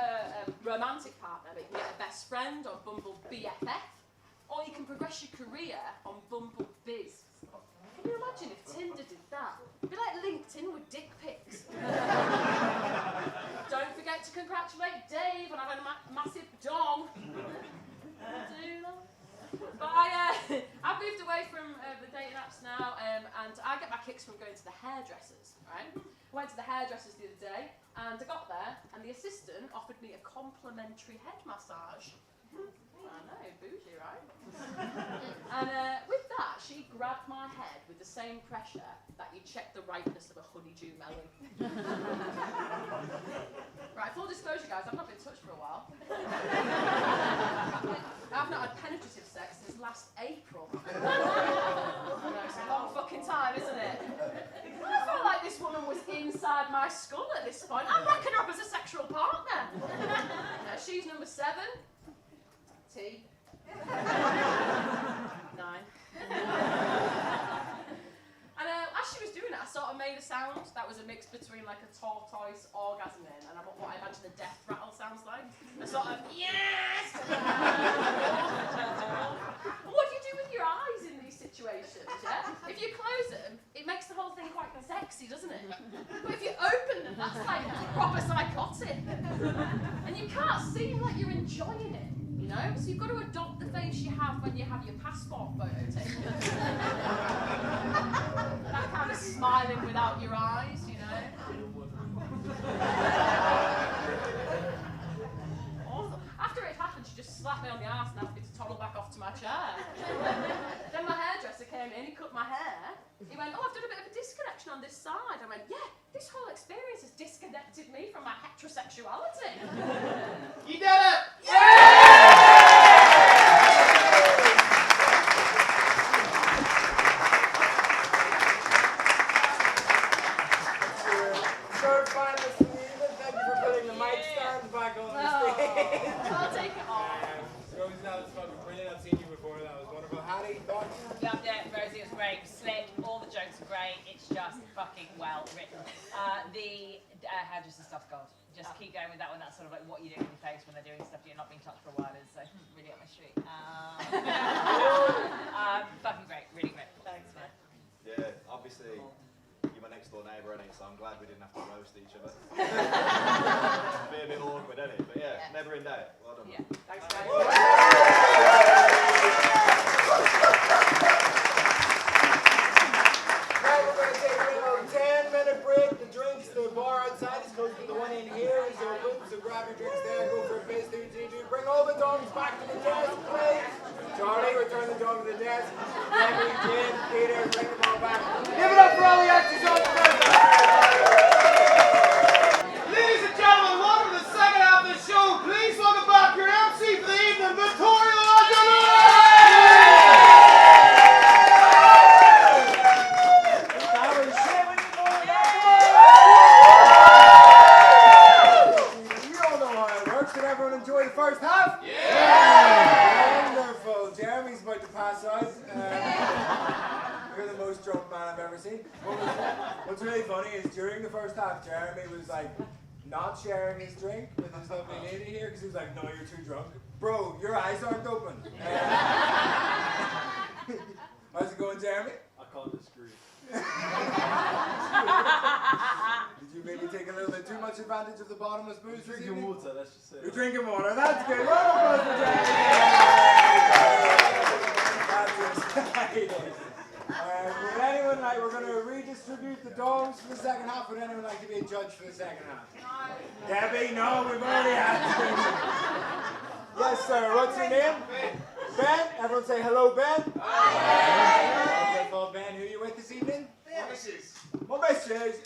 romantic partner, but you can get a best friend on Bumble BFF, or you can progress your career on Bumble Biz. Can you imagine if Tinder did that? It'd be like LinkedIn with dick pics. Don't forget to congratulate Dave on having a massive dong. But I've moved away from the dating apps now, and I get my kicks from going to the hairdressers, right? I went to the hairdressers the other day, and I got there, and the assistant offered me a complimentary head massage. I know, bougie, right? And with that, she grabbed my head with the same pressure that you check the ripeness of a honeydew melon. Right, full disclosure, guys, I've not been touched for a while. I've not had penetrative sex since last April. I know, it's a long fucking time, isn't it? I felt like this woman was inside my skull at this point. I'm racking her up as a sexual partner. She's number 7. T. 9. And as she was doing it, I sort of made a sound that was a mix between like a tortoise orgasming and what I imagine a death rattle sounds like. A sort of, yes! What do you do with your eyes in these situations, yeah? If you close them, it makes the whole thing quite sexy, doesn't it? But if you open them, that's like proper psychotic. And you can't seem like you're enjoying it. You know? So you've got to adopt the face you have when you have your passport photo taken. That kind of smiling without your eyes, you know? Awesome. After it happened, she just slapped me on the arse and asked me to toddle back off to my chair. Then my hairdresser came in, he cut my hair. He went, oh, I've done a bit of a disconnection on this side. I went, yeah, this whole experience has disconnected me from my heterosexuality. You did it! Yeah! Third finalist for the evening. Thank you for putting the mic stand back on the stage. I'll take it off. Rosie, that was fucking brilliant. I've seen you before. That was wonderful. Hattie, thoughts? Loved it, Rosie, it was great, slick, all the jokes are great, it's just fucking well written. The hairdresser stuff's gold. Just keep going with that one, that's sort of like what you do in your face when they're doing stuff you're not being touched for a while is really up my street. Fucking great, really great. Thanks, man. Yeah, obviously, you're my next door neighbour, innit? So I'm glad we didn't have to roast each other. Be a bit awkward, innit? But yeah, never in doubt. Well done. Yeah, thanks, guys. Right, we're going to take a little 10-minute break. The drinks, the bar outside is closed, but the one in here is open. So grab your drinks there, go for a piss, do what you do. Bring all the dogs back to the desk, please. Charlie, return the dog to the desk. Debbie, Jim, Peter, bring them all back. Give it up for all the actors on the desk. Ladies and gentlemen, welcome to the second half of the show. Please welcome back your MC for the evening, Victoria Lagunova! Did everyone enjoy the first half? Yeah! Wonderful. Jeremy's about to pass out. seen. What's really funny is during the first half, Jeremy was like not sharing his drink with his lovely lady here because he was like, no, you're too drunk. Bro, your eyes aren't open. How's it going, Jeremy? I can't disagree. Did you maybe take a little bit too much advantage of the bottomless booze? Drinking water, let's just say. You're drinking water, that's good. Round of applause for Jeremy. That's exciting. Would anyone like, we're going to redistribute the dongs for the second half. Would anyone like to be a judge for the second half? No. Debbie, no, we've already had two. Yes, sir. What's your name? Ben. Everyone say hello, Ben. Hi. Wonderful, Ben. Who are you with this evening? My missus. My missus.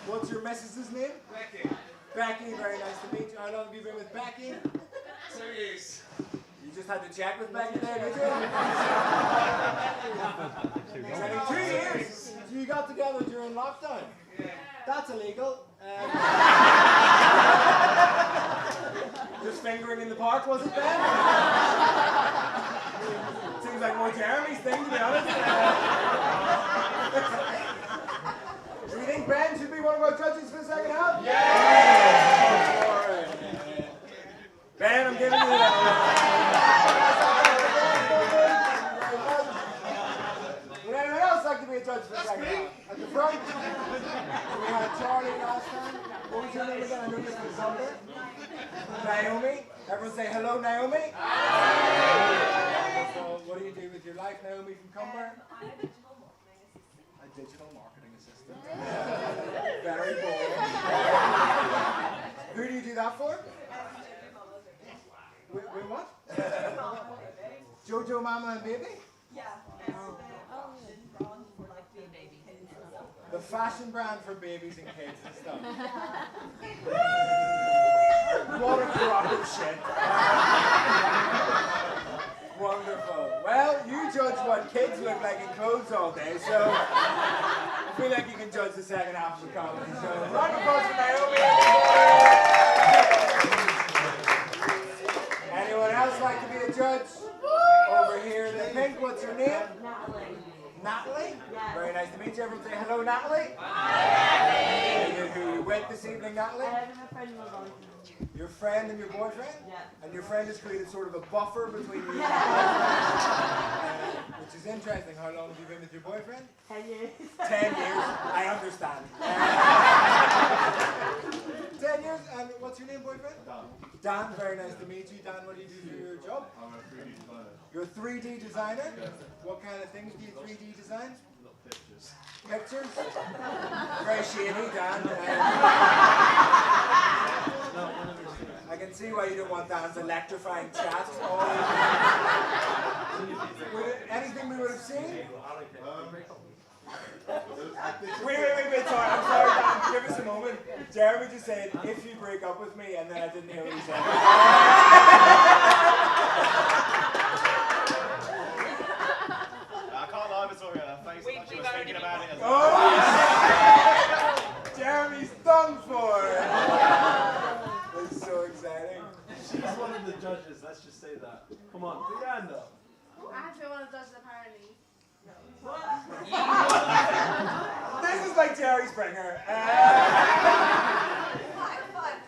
What's your missus's name? Becky. Becky. Very nice to meet you. How long have you been with Becky? 2 years. You just had to check with Becky there, did you? It's only 2 years. So you got together during lockdown? Yeah. That's illegal. Just fingering in the park, was it, Ben? Seems like more Jeremy's thing, to be honest. Do you think Ben should be one of our judges for the second half? Yeah! Ben, I'm giving you that. Would anyone else like to be a judge for the second half? At the front? We had Charlie last time. What was your name again? I know this was Sunday. Naomi. Everyone say hello, Naomi. Hi. So, what do you do with your life, Naomi from Cumber? I'm A digital marketing assistant. Very boring. Who do you do that for? Wait, what? Jojo Mama and Baby? Yeah. The fashion brand for babies and kids and stuff. What a crock of shit. Wonderful. Well, you judge what kids look like in clothes all day, so I feel like you can judge the second half of the comedy. So, round of applause for Naomi. Anyone else like to be a judge? Over here in the pink, what's your name? Natalie. Natalie? Yes. Very nice to meet you. Everyone say hello, Natalie. Hi. Who you with this evening, Natalie? My friend and my boyfriend. Your friend and your boyfriend? Yeah. And your friend has created sort of a buffer between you and your Yeah. boyfriend, which is interesting. How long have you been with your boyfriend? 10 years. 10 years. I understand. 10 years. And what's your name, boyfriend? Dan. Dan, very nice to meet you. Dan, what do you do for your job? I'm a 3D designer. You're a 3D designer? Yeah. What kind of things do you 3D design? Little pictures. Pictures? Very shady, Dan. I can see why you don't want Dan's electrifying chat. Anything we would have seen? Wait, sorry, I'm sorry, Dan, give us a moment. Jeremy just said, if you break up with me, and then I didn't hear what he said. I can't lie, but sorry, her face like she was thinking about it as well. Oh, Jeremy's done for! That's so exciting. She's one of the judges, let's just say that. Come on, put your hand up. I have to be one of the judges apparently. This is like Jerry Springer.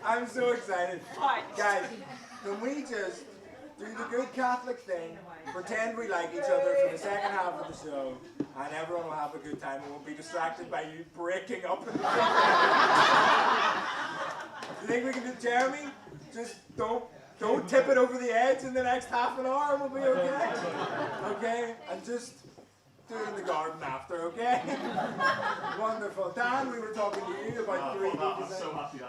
I'm so excited. Guys, can we just do the good Catholic thing, pretend we like each other for the second half of the show, and everyone will have a good time and won't be distracted by you breaking up. You think we can do, Jeremy? Just don't tip it over the edge in the next half an hour and we'll be okay? Okay? And just do it in the garden after, okay? Wonderful. Dan, we were talking to you about 3D design. I'm so happy that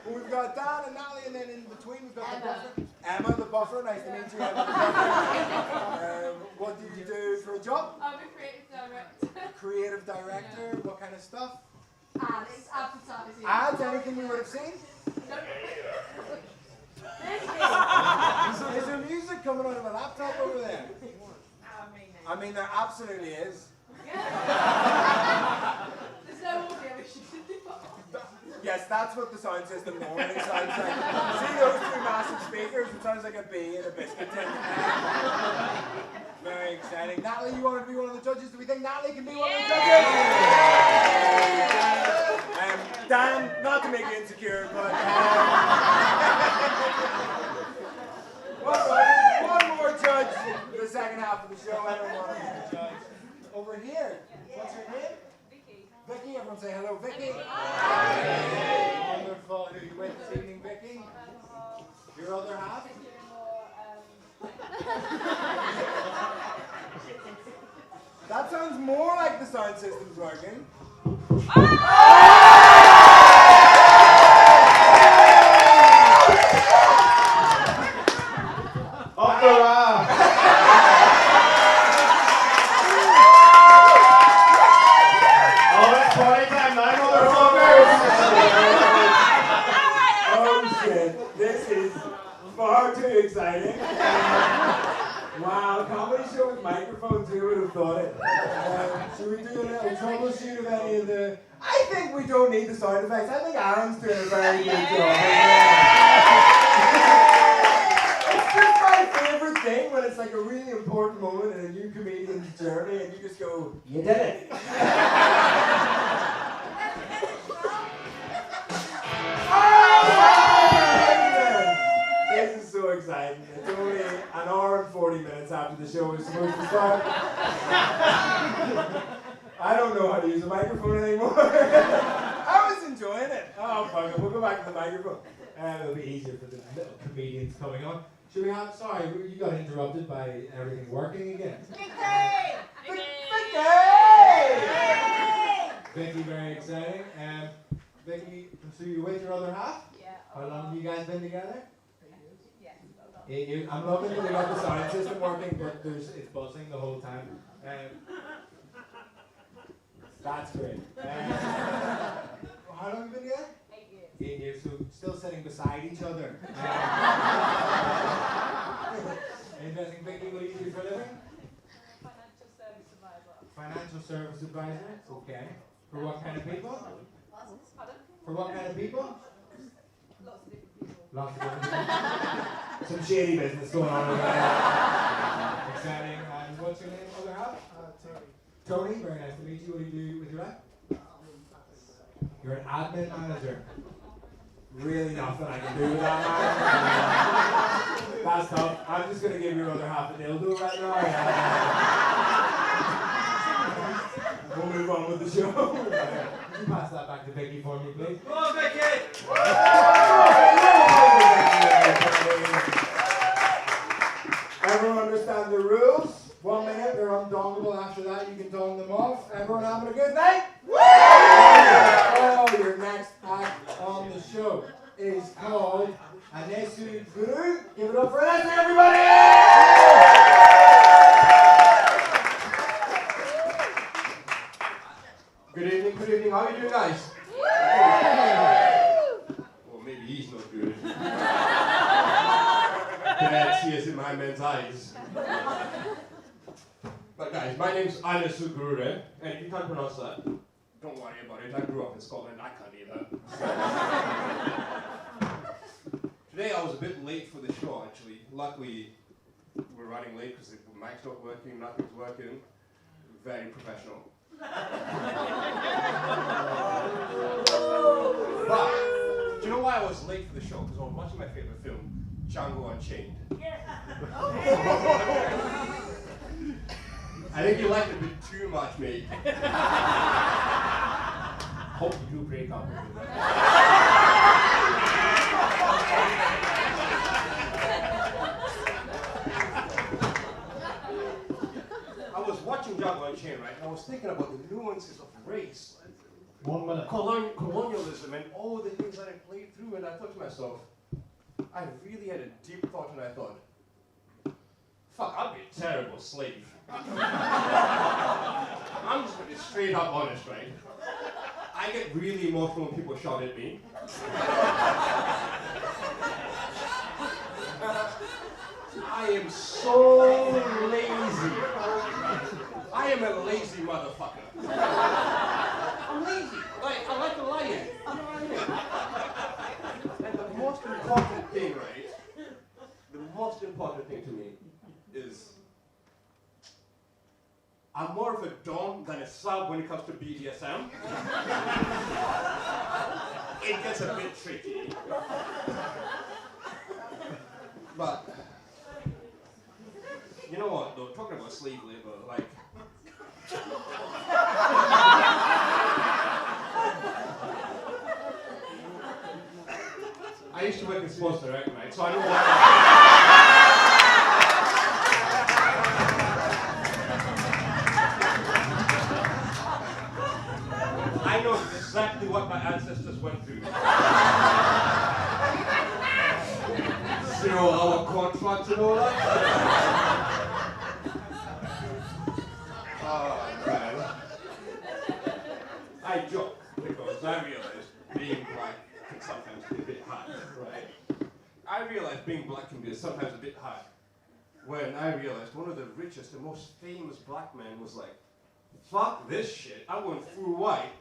Well, we've got Dan and Natalie, and then in between we've got the buffer. Emma, the buffer. Nice to meet you, Emma, the buffer. What do you do for a job? I'm a creative director. Creative director. What kind of stuff? Ads. Advertising. Ads? Anything you would have seen? Is there music coming out of a laptop over there? I mean, there absolutely is. There's no audio issue. Yes, that's what the sound system normally sounds like. See those two massive speakers? It sounds like a bee in a biscuit tin. Very exciting. Natalie, you wanted to be one of the judges? Do we think Natalie can be one of the judges? Dan, not to make you insecure, but one more judge for the second half of the show. I don't want to be the judge. Over here. What's her name? Vicky, everyone say hello, Vicky. Hi. Wonderful. Who are you with this evening, Vicky? Your other half? That sounds more like the sound system's working. Up the raft. Oh, it's party time now, motherfuckers. Oh shit, this is far too exciting. Wow, comedy show with microphones, who would have thought it? Should we do a little troubleshoot of any of the... I think we don't need the sound effects. I think Aaron's doing a very good job. It's just my favourite thing when it's like a really important moment in a new comedian's journey and you just go, you did it. This is so exciting. It's only an hour and 40 minutes after the show is supposed to start. I don't know how to use a microphone anymore. I was enjoying it. Oh, fuck it. We'll go back to the microphone. It'll be easier for the little comedians coming on. Should we have... Sorry, you got interrupted by everything working again. Vicky, very exciting. Vicky, so you're with your other half? Yeah. How long have you guys been together? 8 years. 8 years. I'm loving that we got the sound system working, but it's buzzing the whole time. That's great. How long have you been together? 8 years. 8 years, so still sitting beside each other. Interesting. Vicky, what do you do for a living? Financial service advisor. Financial service advisor. Okay. For what kind of people? Pardon? For what kind of people? Lots of different people. Lots of different people. Some shady business going on over there. Exciting. And what's your name, other half? Tony. Tony, very nice to meet you. What do you do with your life? You're an admin manager. Really nothing I can do with that, man. That's tough. I'm just going to give your other half a dildo right now. We'll move on with the show. Can you pass that back to Vicky for me, please? Come on, Vicky. Everyone understand the rules? 1 minute, they're undongable. After that, you can dong them off. Everyone having a good night? Oh, your next act on the show is called Anesu Guru. Give it up for Anesu, everybody! Good evening. How are you doing, guys? Well, maybe he's not good. Bad tears in my man's eyes. But guys, my name's Anesu Guru, and if you can't pronounce that, don't worry about it. I grew up in Scotland, I can't either. Today I was a bit late for the show, actually. Luckily, we're running late because the mic's not working, nothing's working. Very professional. But, do you know why I was late for the show? Because I was watching my favorite film, Django Unchained. I think you liked it a bit too much, mate. Hope you do break up with me. I was watching Django Unchained, right? And I was thinking about the nuances of race, colonialism, and all the things that I played through, and I thought to myself, I really had a deep thought, and I thought, fuck, I'd be a terrible slave. I'm just gonna be straight up honest, right? I get really emotional when people shout at me. I am so lazy. I am a lazy motherfucker. I'm lazy. Like, I like to lie in. You know what I mean? to me is I'm more of a dom than a sub when it comes to BDSM. It gets a bit tricky. But, you know what though, talking about slave labor, like, I used to work in Sports Direct, right? So I know what. I know exactly what my ancestors went through. 0-hour contracts and all that. Oh, man. I joke because I realize being black can sometimes be a bit hard, right? I realize being black can be sometimes a bit hard. When I realized one of the richest and most famous black men was like, fuck this shit, I went full white.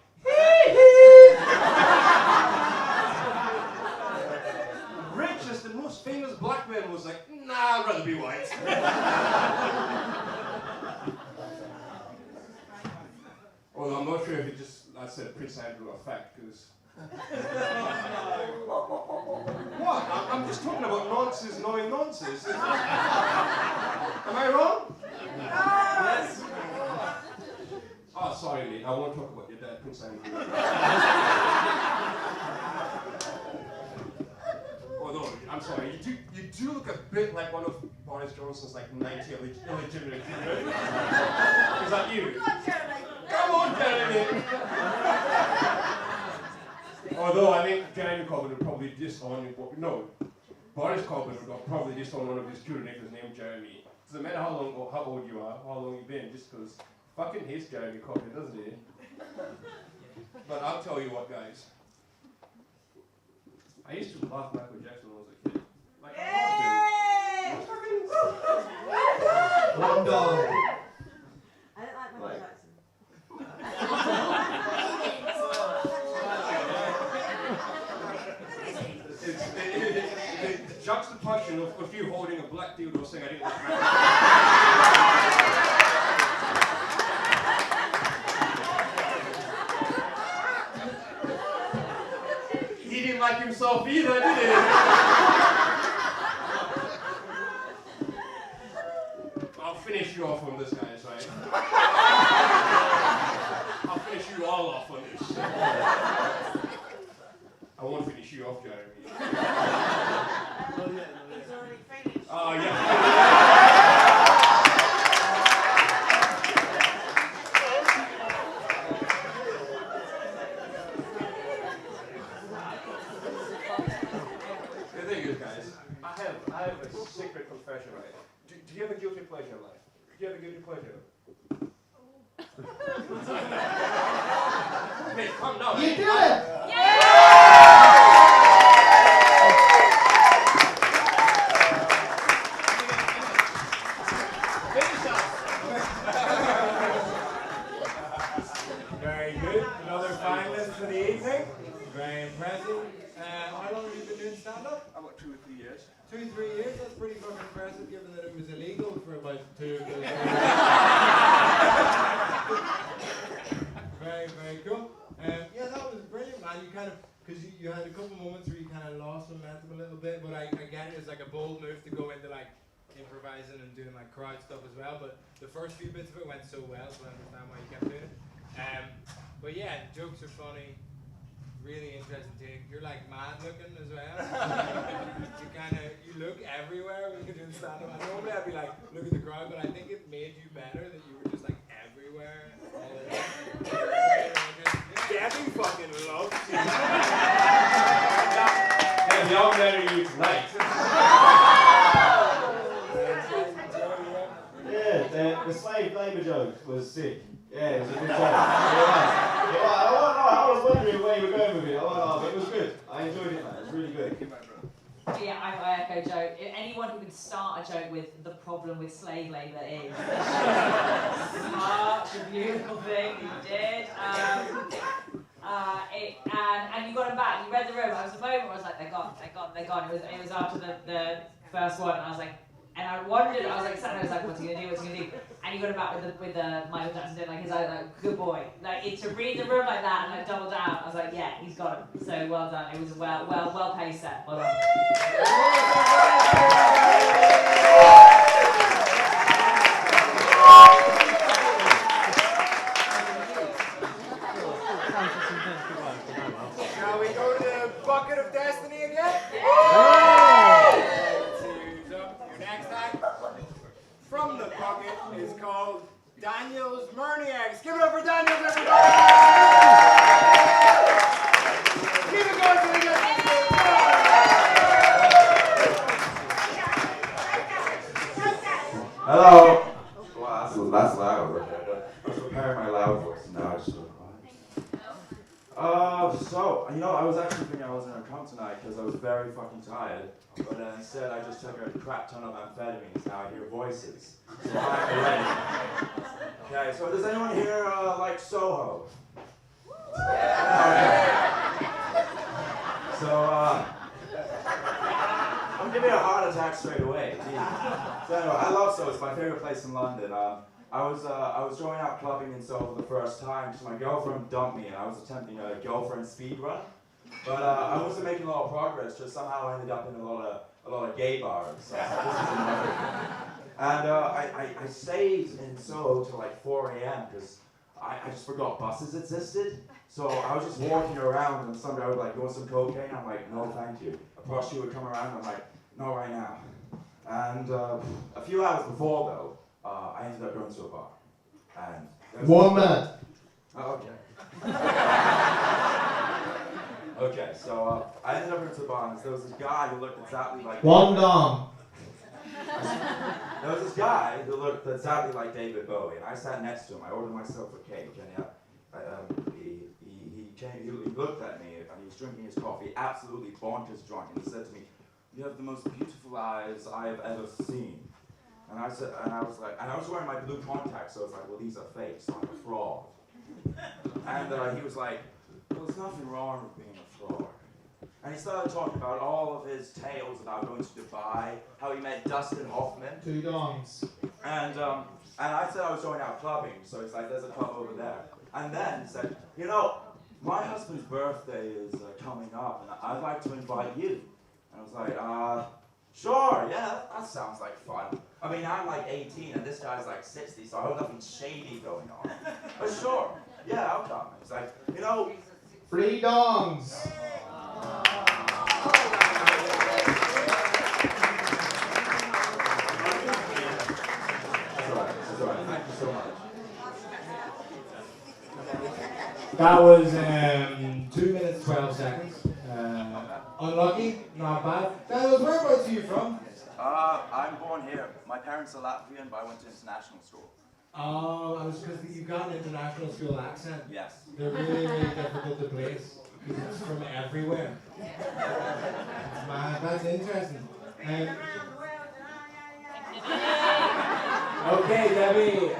Richest and most famous black man was like, nah, I'd rather be white. Although I'm not sure if it just, I said Prince Andrew effect, because... What? I'm just talking about nonsense knowing nonsense. Am I wrong? Yes. Oh, sorry, mate. I won't talk about your dad, Prince Andrew. Although, I'm sorry, you do look a bit like one of Boris Johnson's like 90 illegitimate children. Is that you? Come on, Jeremy! Although I think Jeremy Corbyn would probably disown, no, Boris Corbyn would probably disown one of his children if his name Jeremy. Doesn't matter how old you are, how long you've been, just because fucking hates Jeremy Corbyn, doesn't he? But I'll tell you what, guys. I used to love Michael Jackson when I was a kid. Like, One dog. I don't like Michael Jackson. The juxtaposition of you holding a black dildo saying I didn't like Michael. He didn't like himself either, did he? I'll finish you off on this, guys, right? I'll finish you all off on this. I won't finish you off, Jeremy. He's already finished. Oh, yeah. The thing is, guys, I have a secret confession, right? Do you have a guilty pleasure in life? Do you have a guilty pleasure? Hey, come now. You do it! Very good. Another finalist for the evening. Very impressive. How long have you been doing stand-up? About 2 or 3 years. 2 or 3 years? That's pretty fucking impressive given that it was illegal for about 2 of those years. Very, very cool. Yeah, that was brilliant, man. You kind of, because you had a couple moments where you kind of lost momentum a little bit, but I get it. It's like a bold move to go into like improvising and doing like crowd stuff as well. But the first few bits of it went so well, so I understand why you kept doing it. But yeah, jokes are funny. Really interesting take. You're like mad looking as well. You look everywhere when you're doing stand up. Normally I'd be like, look at the crowd, but I think it made you better that you were just like everywhere. Debbie fucking loves you. Yeah, y'all better you tonight. Yeah, the slave labour joke was sick. Yeah, it was a good joke. I was wondering where you were going with it. But it was good. I enjoyed it, man. It was really good. Yeah, I echo Joe. Anyone who can start a joke with the problem with slave labour is such a beautiful thing you did. And you got him back. You read the room. I was a moment where I was like, they're gone. It was after the first one, and I was like, And I wondered, I was like, sat there, I was like, what's he gonna do, what's he gonna do? And he got him back with Michael Jackson doing like his eye, like, good boy. Like, to read the room like that and like double down, I was like, yeah, he's got him. So well done. It was a well paced set. Well done. Shall we go to the bucket of destiny again? Your next act from the bucket is called Daniel's Murniacs. Give it up for Daniel's, everybody! Keep it going till we get to Hello. Wow, that's loud. I was preparing my loud voice, and now I just sort of quiet. So, I was actually thinking I wasn't gonna come tonight because I was very fucking tired. But instead, I just took a crap ton of amphetamines. Now I hear voices. So I'm ready. Okay, so does anyone here like Soho? So, I'm giving me a heart attack straight away. So anyway, I love Soho. It's my favorite place in London. I was going out clubbing in Soho for the first time because my girlfriend dumped me and I was attempting a girlfriend speed run. But I wasn't making a lot of progress, just somehow I ended up in a lot of gay bars. So this is another. And I stayed in Soho till like 4 a.m. because I just forgot buses existed. So I was just walking around and somebody would like, you want some cocaine? I'm like, no thank you. A prostitute would come around and I'm like, no right now. And a few hours before though, I ended up going to a bar. And 1 minute. Oh, okay. Okay, so I ended up into the bar and there was this guy who looked exactly like One dong. There was this guy who looked exactly like David Bowie, and I sat next to him. I ordered myself a cake, and he looked at me, and he was drinking his coffee, absolutely bonkers drunk, and he said to me, "You have the most beautiful eyes I have ever seen." And I said, and I was wearing my blue contacts, so I was like, well, these are fake, so I'm a fraud. And he was like, well, there's nothing wrong with being a fraud. And he started talking about all of his tales about going to Dubai, how he met Dustin Hoffman. 2 dongs. And I said I was going out clubbing, so he's like, there's a club over there. And then he said, my husband's birthday is coming up, and I'd like to invite you. And I was like, sure, yeah, that sounds like fun. I mean, I'm like 18, and this guy's like 60, so I hope nothing shady going on. But sure, yeah, I'll come. It's like, 3 dongs. That's all right. Thank you so much. That was 2 minutes 12 seconds. Unlucky, not bad. Daniel, whereabouts are you from? I'm born here. My parents are Latvian, but I went to international school. Oh, I was because you've got an international school accent. Yes. They're really, really difficult to place because it's from everywhere. Man, that's interesting. Okay, Debbie.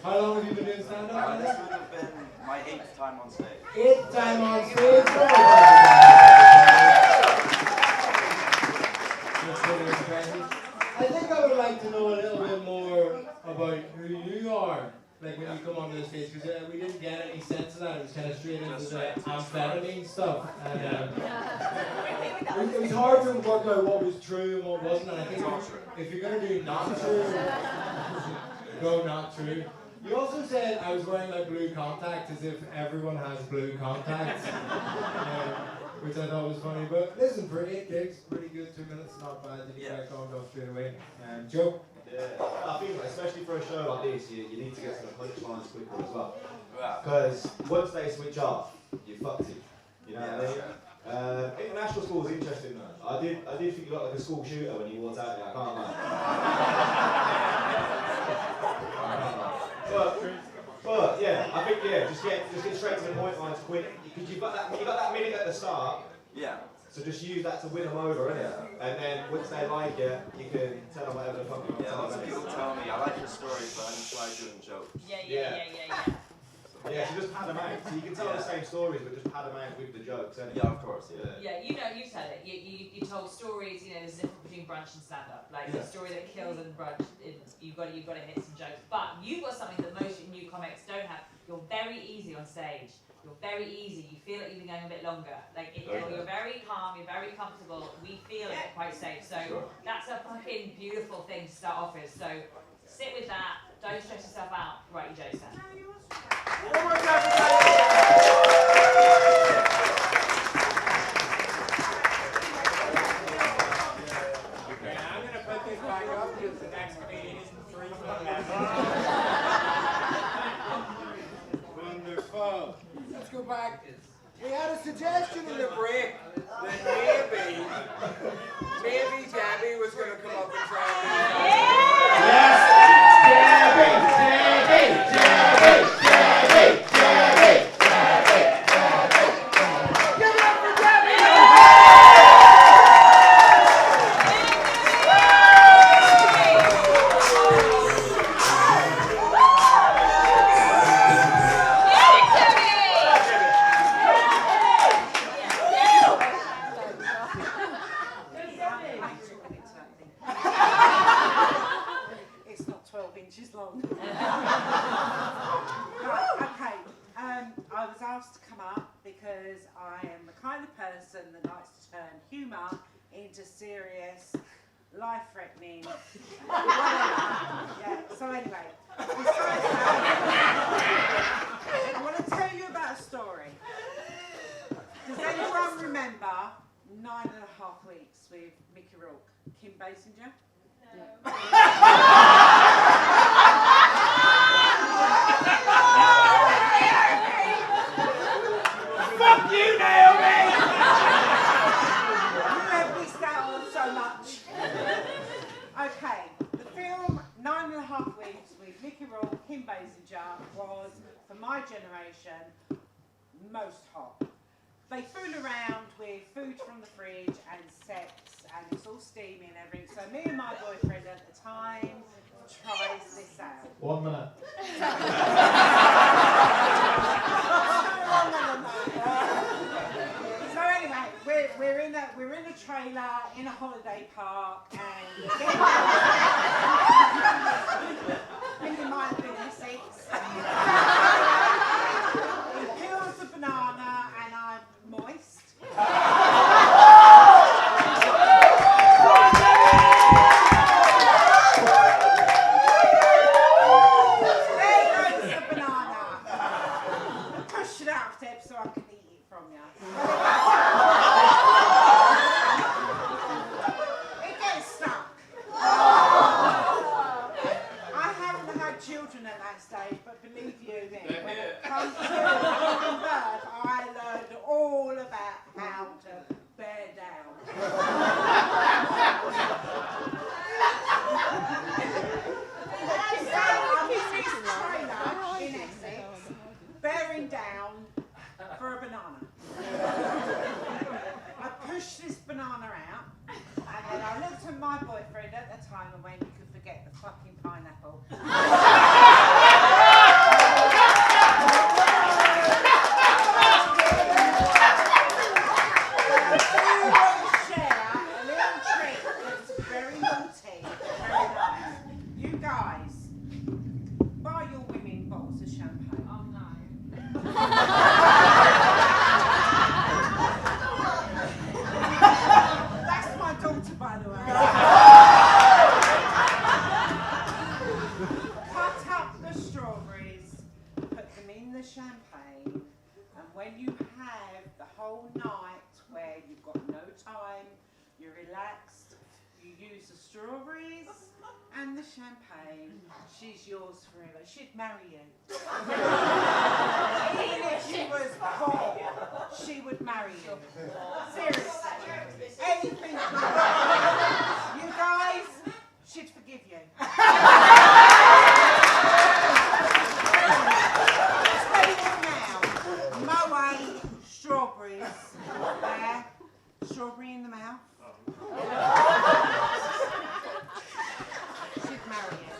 How long have you been doing stand-up? This would have been my 8th time on stage. 8th time on stage. That's really interesting. I think I would like to know a little bit more about who you are, like when you come onto the stage, because we didn't get any sense of that. It was kind of straight into the amphetamine stuff. And, it was hard to work out what was true and what wasn't, and I think if you're going to do not true, go not true. You also said I was wearing my blue contacts as if everyone has blue contacts, which I thought was funny. But listen, for 8 gigs, pretty good, 2 minutes, not bad. Did you get going off straight away? Joe? Yeah, I think especially for a show like this, you need to get to the punchlines quicker as well. Because once they switch off, you fucked it. You know what I mean? International school was interesting though. I did think you looked like a school shooter when you walked out there, I can't lie. But yeah, I think just get straight to the point lines quick. Because you got that minute at the start. Yeah. So just use that to win them over, innit? And then once they like it, you can tell them whatever the fuck you want to tell them. Lots of people tell me, I like your stories, but I didn't try doing jokes. Yeah. Yeah, so just pad them out. So you can tell the same stories, but just pad them out with the jokes, anyway. Yeah, of course, yeah. Yeah, you tell it. You told stories, there's a difference between brunch and stand-up. Like, the story that kills in brunch, you've got to hit some jokes. But you've got something that most new comics don't have. You're very easy on stage. You're very easy. You feel like you've been going a bit longer. Like, you're very calm, you're very comfortable. We feel it quite safe. So that's a fucking beautiful thing to start off with. So sit with that. Don't stress yourself out. Write your jokes down. Wonderful. Let's go back. We had a suggestion in the break that maybe Debbie was going to come up and try and Yes! Give it up for Debbie! It's not 12 inches long. Right, okay. I was asked to come up because I am the kind of person that likes to turn humour into serious, life-threatening, whatever. Yeah, so anyway, besides that, I want to tell you about a story. Does anyone remember 9.5 weeks with Mickey Rourke, Kim Basinger? Fuck you, Naomi! You have missed out on so much. Okay, the film 9.5 Weeks with Mickey Rourke, Kim Basinger was, for my generation, most hot. They fool around with food from the fridge and sex, and it's all steamy and everything. So me and my boyfriend at the time tries this out. 1 minute. So anyway, we're in a trailer in a holiday park, and I think it might have been the 6. He peels the banana, and I'm moist. There goes the banana. Push it out, Deb, so I can eat it from you. It gets stuck. I haven't had children at that stage, but believe you me, when it comes to giving birth, I learned all about how to bear down. So I'm in this trailer in Essex, bearing down for a banana. I pushed this banana out, and then I looked at my boyfriend at the time and went, "You could forget the fucking pineapple." Share a little treat that's very naughty, very nice. You guys, buy your women bottles of champagne. Oh no. That's my daughter, by the way. Cut up the strawberries, put them in the champagne, and when you have the whole night where you've got no time, you're relaxed, you use the strawberries and the champagne, she's yours forever. She'd marry you. Even if she was poor, she would marry you. Seriously. Anything you guys, she'd forgive you. Moet, strawberries. There. Strawberry in the mouth. She'd marry you.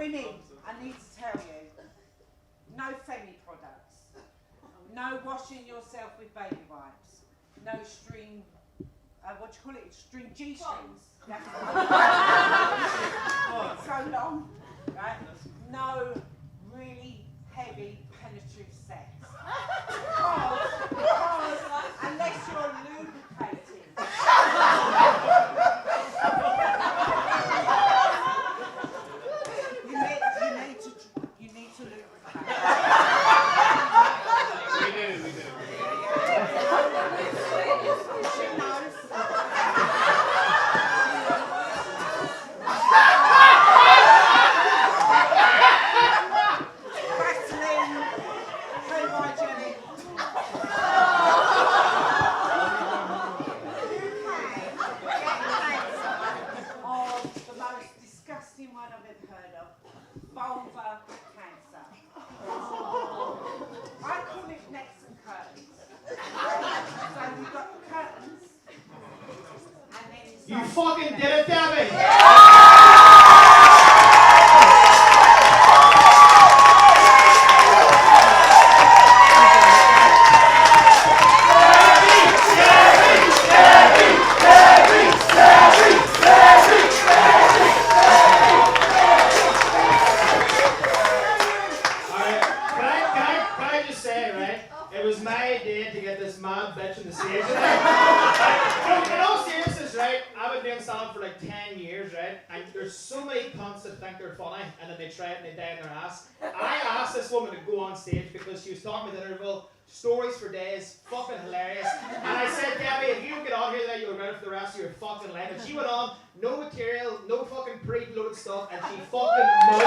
Women, I need to tell you, no Femi products, no washing yourself with baby wipes, no string, what do you call it? String G-strings. It's so long, right? No really heavy penetrative sex. Because unless you're lubricating. You need to lubricate. We do. She knows. Vaseline, pre-hygienic. Of the most disgusting one I've ever heard of, vulva cancer. I call it nets and curtains. So we've got curtains, and then You fucking did it, Debbie! Because she was talking with interval, stories for days, fucking hilarious. And I said, Debbie, if you don't get on here, then you'll regret it for the rest of your fucking life. And she went on, no material, no fucking pre-loaded stuff, and she fucking murdered.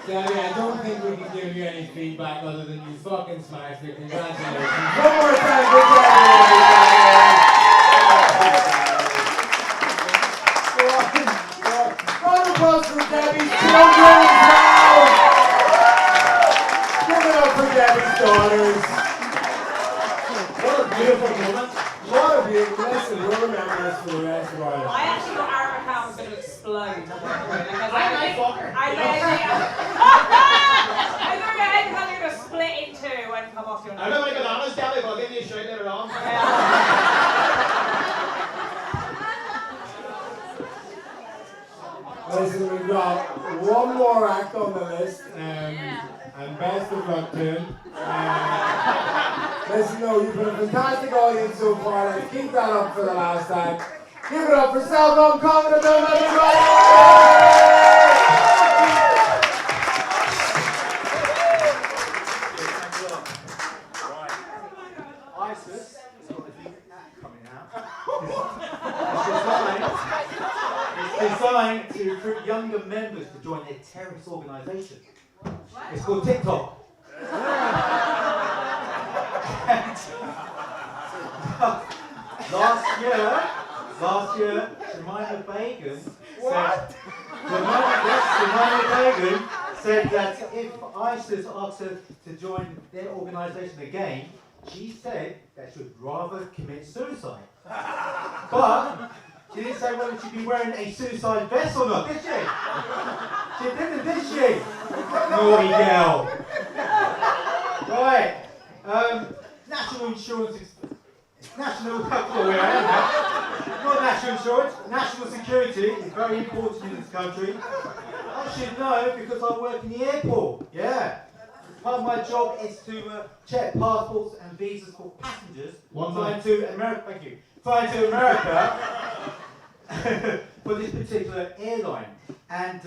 Debbie, I don't think we can give you any feedback other than you fucking smashed it. Congratulations. One more time for Debbie. Round of applause for Debbie's children as well. Give it up for Debbie's daughters. What a beautiful moment. What a beautiful lesson. We'll remember this for the rest of our lives. I actually thought Arabica was going to explode. I fuck her. I thought your head was going to split in two and come off your nose. I don't want to get honest, Debbie, but I'll give you a shout later on. Listen, we've got one more act on the list, and best of luck to him. Listen, no, you've been a fantastic audience so far. Let's keep that up for the last time. Give it up for Gong, Gong, everybody! ISIS has got a new act coming out. It's designed to recruit younger members to join their terrorist organisation. It's called TikTok. Last year, Jemima Begum said that if ISIS asked her to join their organisation again, she said that she would rather commit suicide. But she didn't say whether she'd be wearing a suicide vest or not, did she? She didn't, did she? Naughty girl. Right. National insurance is not national insurance, national security is very important in this country. I should know because I work in the airport, yeah. Part of my job is to check passports and visas for passengers flying to America. Thank you. Flying to America for this particular airline. And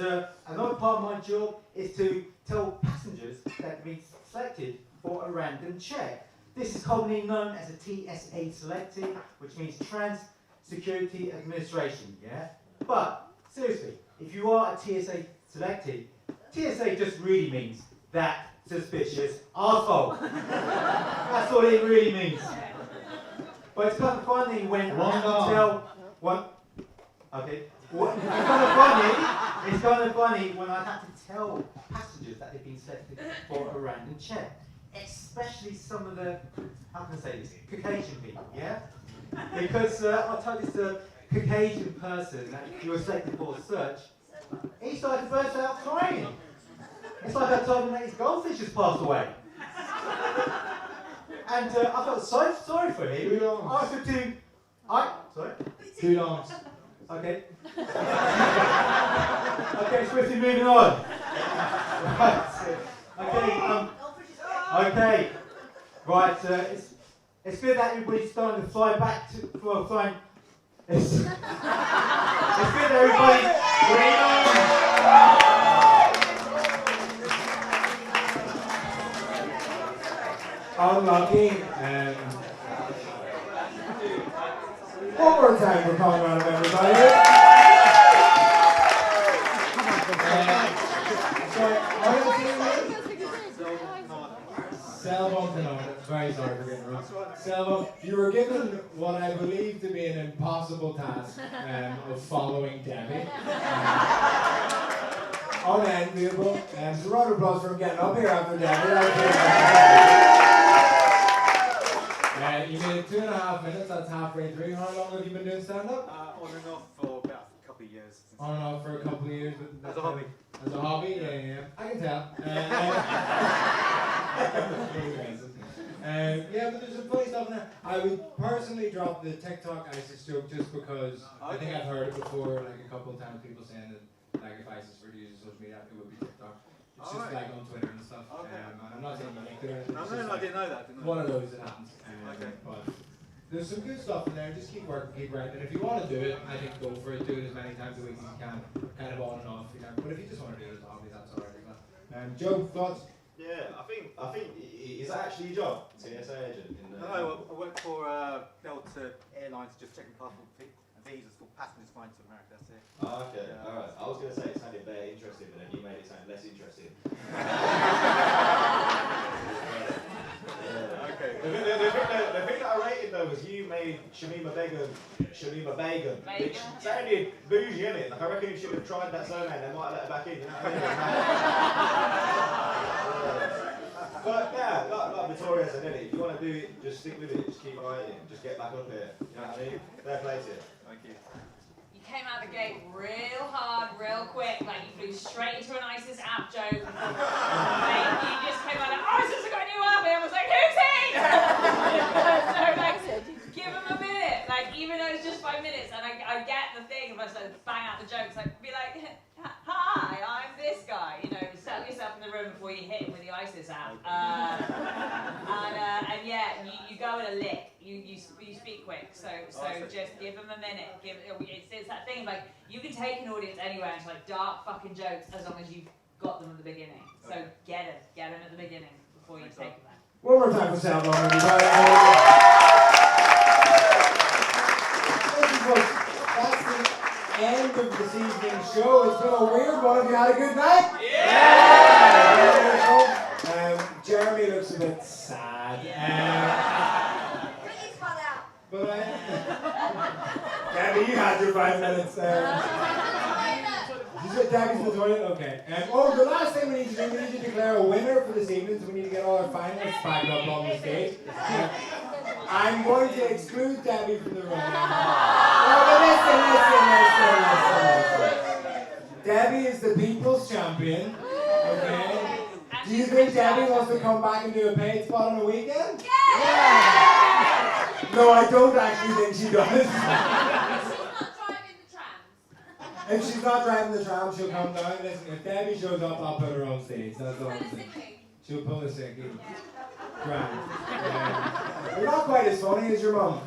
another part of my job is to tell passengers that they've been selected for a random check. This is commonly known as a TSA selected, which means Trans Security Administration, yeah? But, seriously, if you are a TSA selected, TSA just really means that suspicious arsehole. That's what it really means. But it's kind of funny when I have to tell one. Okay. It's kind of funny when I have to tell passengers that they've been selected for a random check. especially some of the, how can I say this, Caucasian people, yeah? Because I told this Caucasian person that you were selected for a search, he started to burst out crying. It's like I told him that his goldfish has passed away. And I felt so sorry for him. I said to him, sorry? Too long. Okay. Okay, swiftly moving on. Right. Okay. Right. It's good that everybody's starting to fly back to flying. It's good that Unlucky. One more time for calling around everybody. Selvon tonight. Very sorry for getting wrong. Selvon, you were given what I believe to be an impossible task of following Debbie. Unenviable. So round of applause for him getting up here after Debbie. You made it 2.5 minutes, that's halfway through. How long have you been doing stand-up? On and off for about a couple of years. On and off for a couple of years. As a hobby. As a hobby? Yeah. I can tell. Yeah, but there's some funny stuff in there. I would personally drop the TikTok ISIS joke just because I think I've heard it before, like a couple of times, people saying that like if ISIS were to use social media, it would be TikTok. It's just like on Twitter and stuff. And I'm not saying you make it or anything. No, I didn't know that. One of those that happens. But there's some good stuff in there. Just keep working, keep writing. And if you want to do it, I think go for it. Do it as many times a week as you can. Kind of on and off. You know. But if you just want to do it as a hobby, that's alright. Joe, thoughts? Yeah, I think is that actually your job, TSA agent? No, I work for Delta Airlines, just checking passport visas for passengers flying to America. That's it. Oh, okay, alright. I was going to say it sounded very interesting, but then you made it sound less interesting. Okay. The thing that I rated though was you made Shamima Begum, which sounded bougie, innit? Like I reckon if she would have tried that surname, they might have let her back in, you know what I mean? But yeah, like Victoria said, innit? If you want to do it, just stick with it, just keep writing, just get back up here. You know what I mean? Fair play to you. Thank you. You came out the gate real hard, real quick, like you flew straight into an ISIS app joke. Like, you just came out like, ISIS have got a new app, and I was like, who's he? So like, give him a minute. Like, even though it's just 5 minutes, and I get the thing, if I start to bang out the jokes, like, be like, hi, I'm this guy. You know, settle yourself in the room before you hit him with the ISIS app. And yeah, you go in a lick. You speak quick. So just give them a minute. It's that thing like you can take an audience anywhere into like dark fucking jokes as long as you've got them at the beginning. So get them at the beginning before you take them back. One more time for Selvon, everybody. That's the end of this evening's show. It's been a weird one. Have you had a good night? Yeah! Jeremy looks a bit sad. But Gabby, you had your 5 minutes. You said Gabby's in the toilet? Okay. The last thing we need to do, we need to declare a winner for this evening, so we need to get all our finalists back up on the stage. I'm going to exclude Gabby from the room. Listen. Gabby is the people's champion. Okay. Do you think Gabby wants to come back and do a paid spot on the weekend? Yeah! No, I don't actually think she does. If she's not driving the tram, she'll come down. Listen, if Debbie shows up, I'll put her on stage. That's all I'm saying. She'll pull a sickie. Grand. You're not quite as funny as your mum.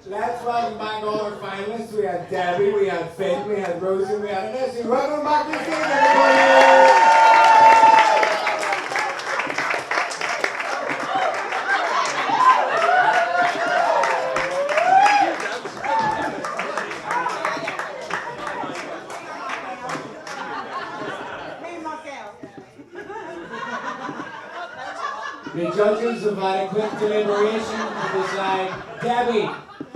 Let's welcome back all our finalists. We had Debbie, we had Finn, we had Rosie, we had Nessie. Welcome back to the stage, everybody! judges have had a quick deliberation to decide. Debbie,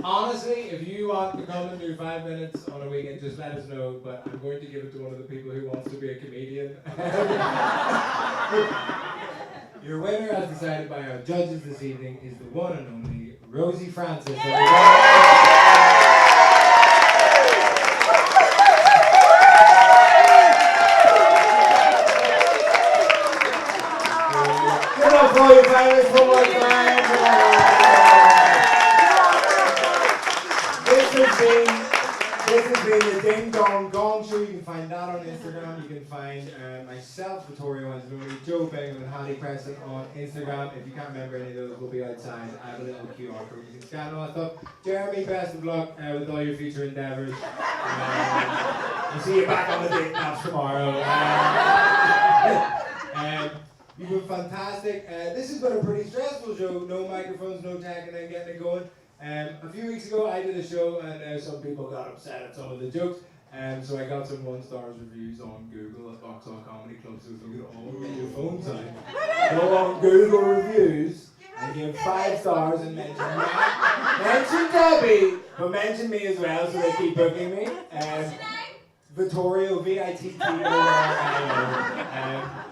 honestly, if you want to come and do 5 minutes on a weekend, just let us know. But I'm going to give it to one of the people who wants to be a comedian. Your winner, as decided by our judges this evening, is the one and only Rosie Francis. Good up for you, fellas, one more time. This has been the Ding Dong Gong Show. You can find that on Instagram. You can find myself, Vittorio Anzoni, Joe Bingham, and Hattie Preston on Instagram. If you can't remember any of those, we'll be outside. I have a little QR code. You can scan all that stuff. Jeremy, best of luck with all your future endeavours. We'll see you back on the date naps tomorrow. You've been fantastic. This has been a pretty stressful show. No microphones, no tech, and then getting it going. A few weeks ago, I did a show, and some people got upset at some of the jokes. So I got some 1-star reviews on Google at Vauxhall Comedy Club. So if you could all get your phones out, go on Google reviews and give 5 stars and mention Debbie, but mention me as well, so they keep booking me. Vittorio, V-I-T-T-O-R-I-O.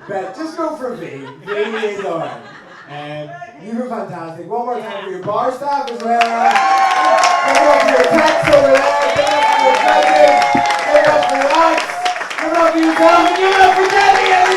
But just go for V. V is alright. You were fantastic. One more time for your bar staff as well. Give it up for your techs over there. Give it up for your judges. Give it up for your acts. Give it up for yourself. And give it up for Debbie.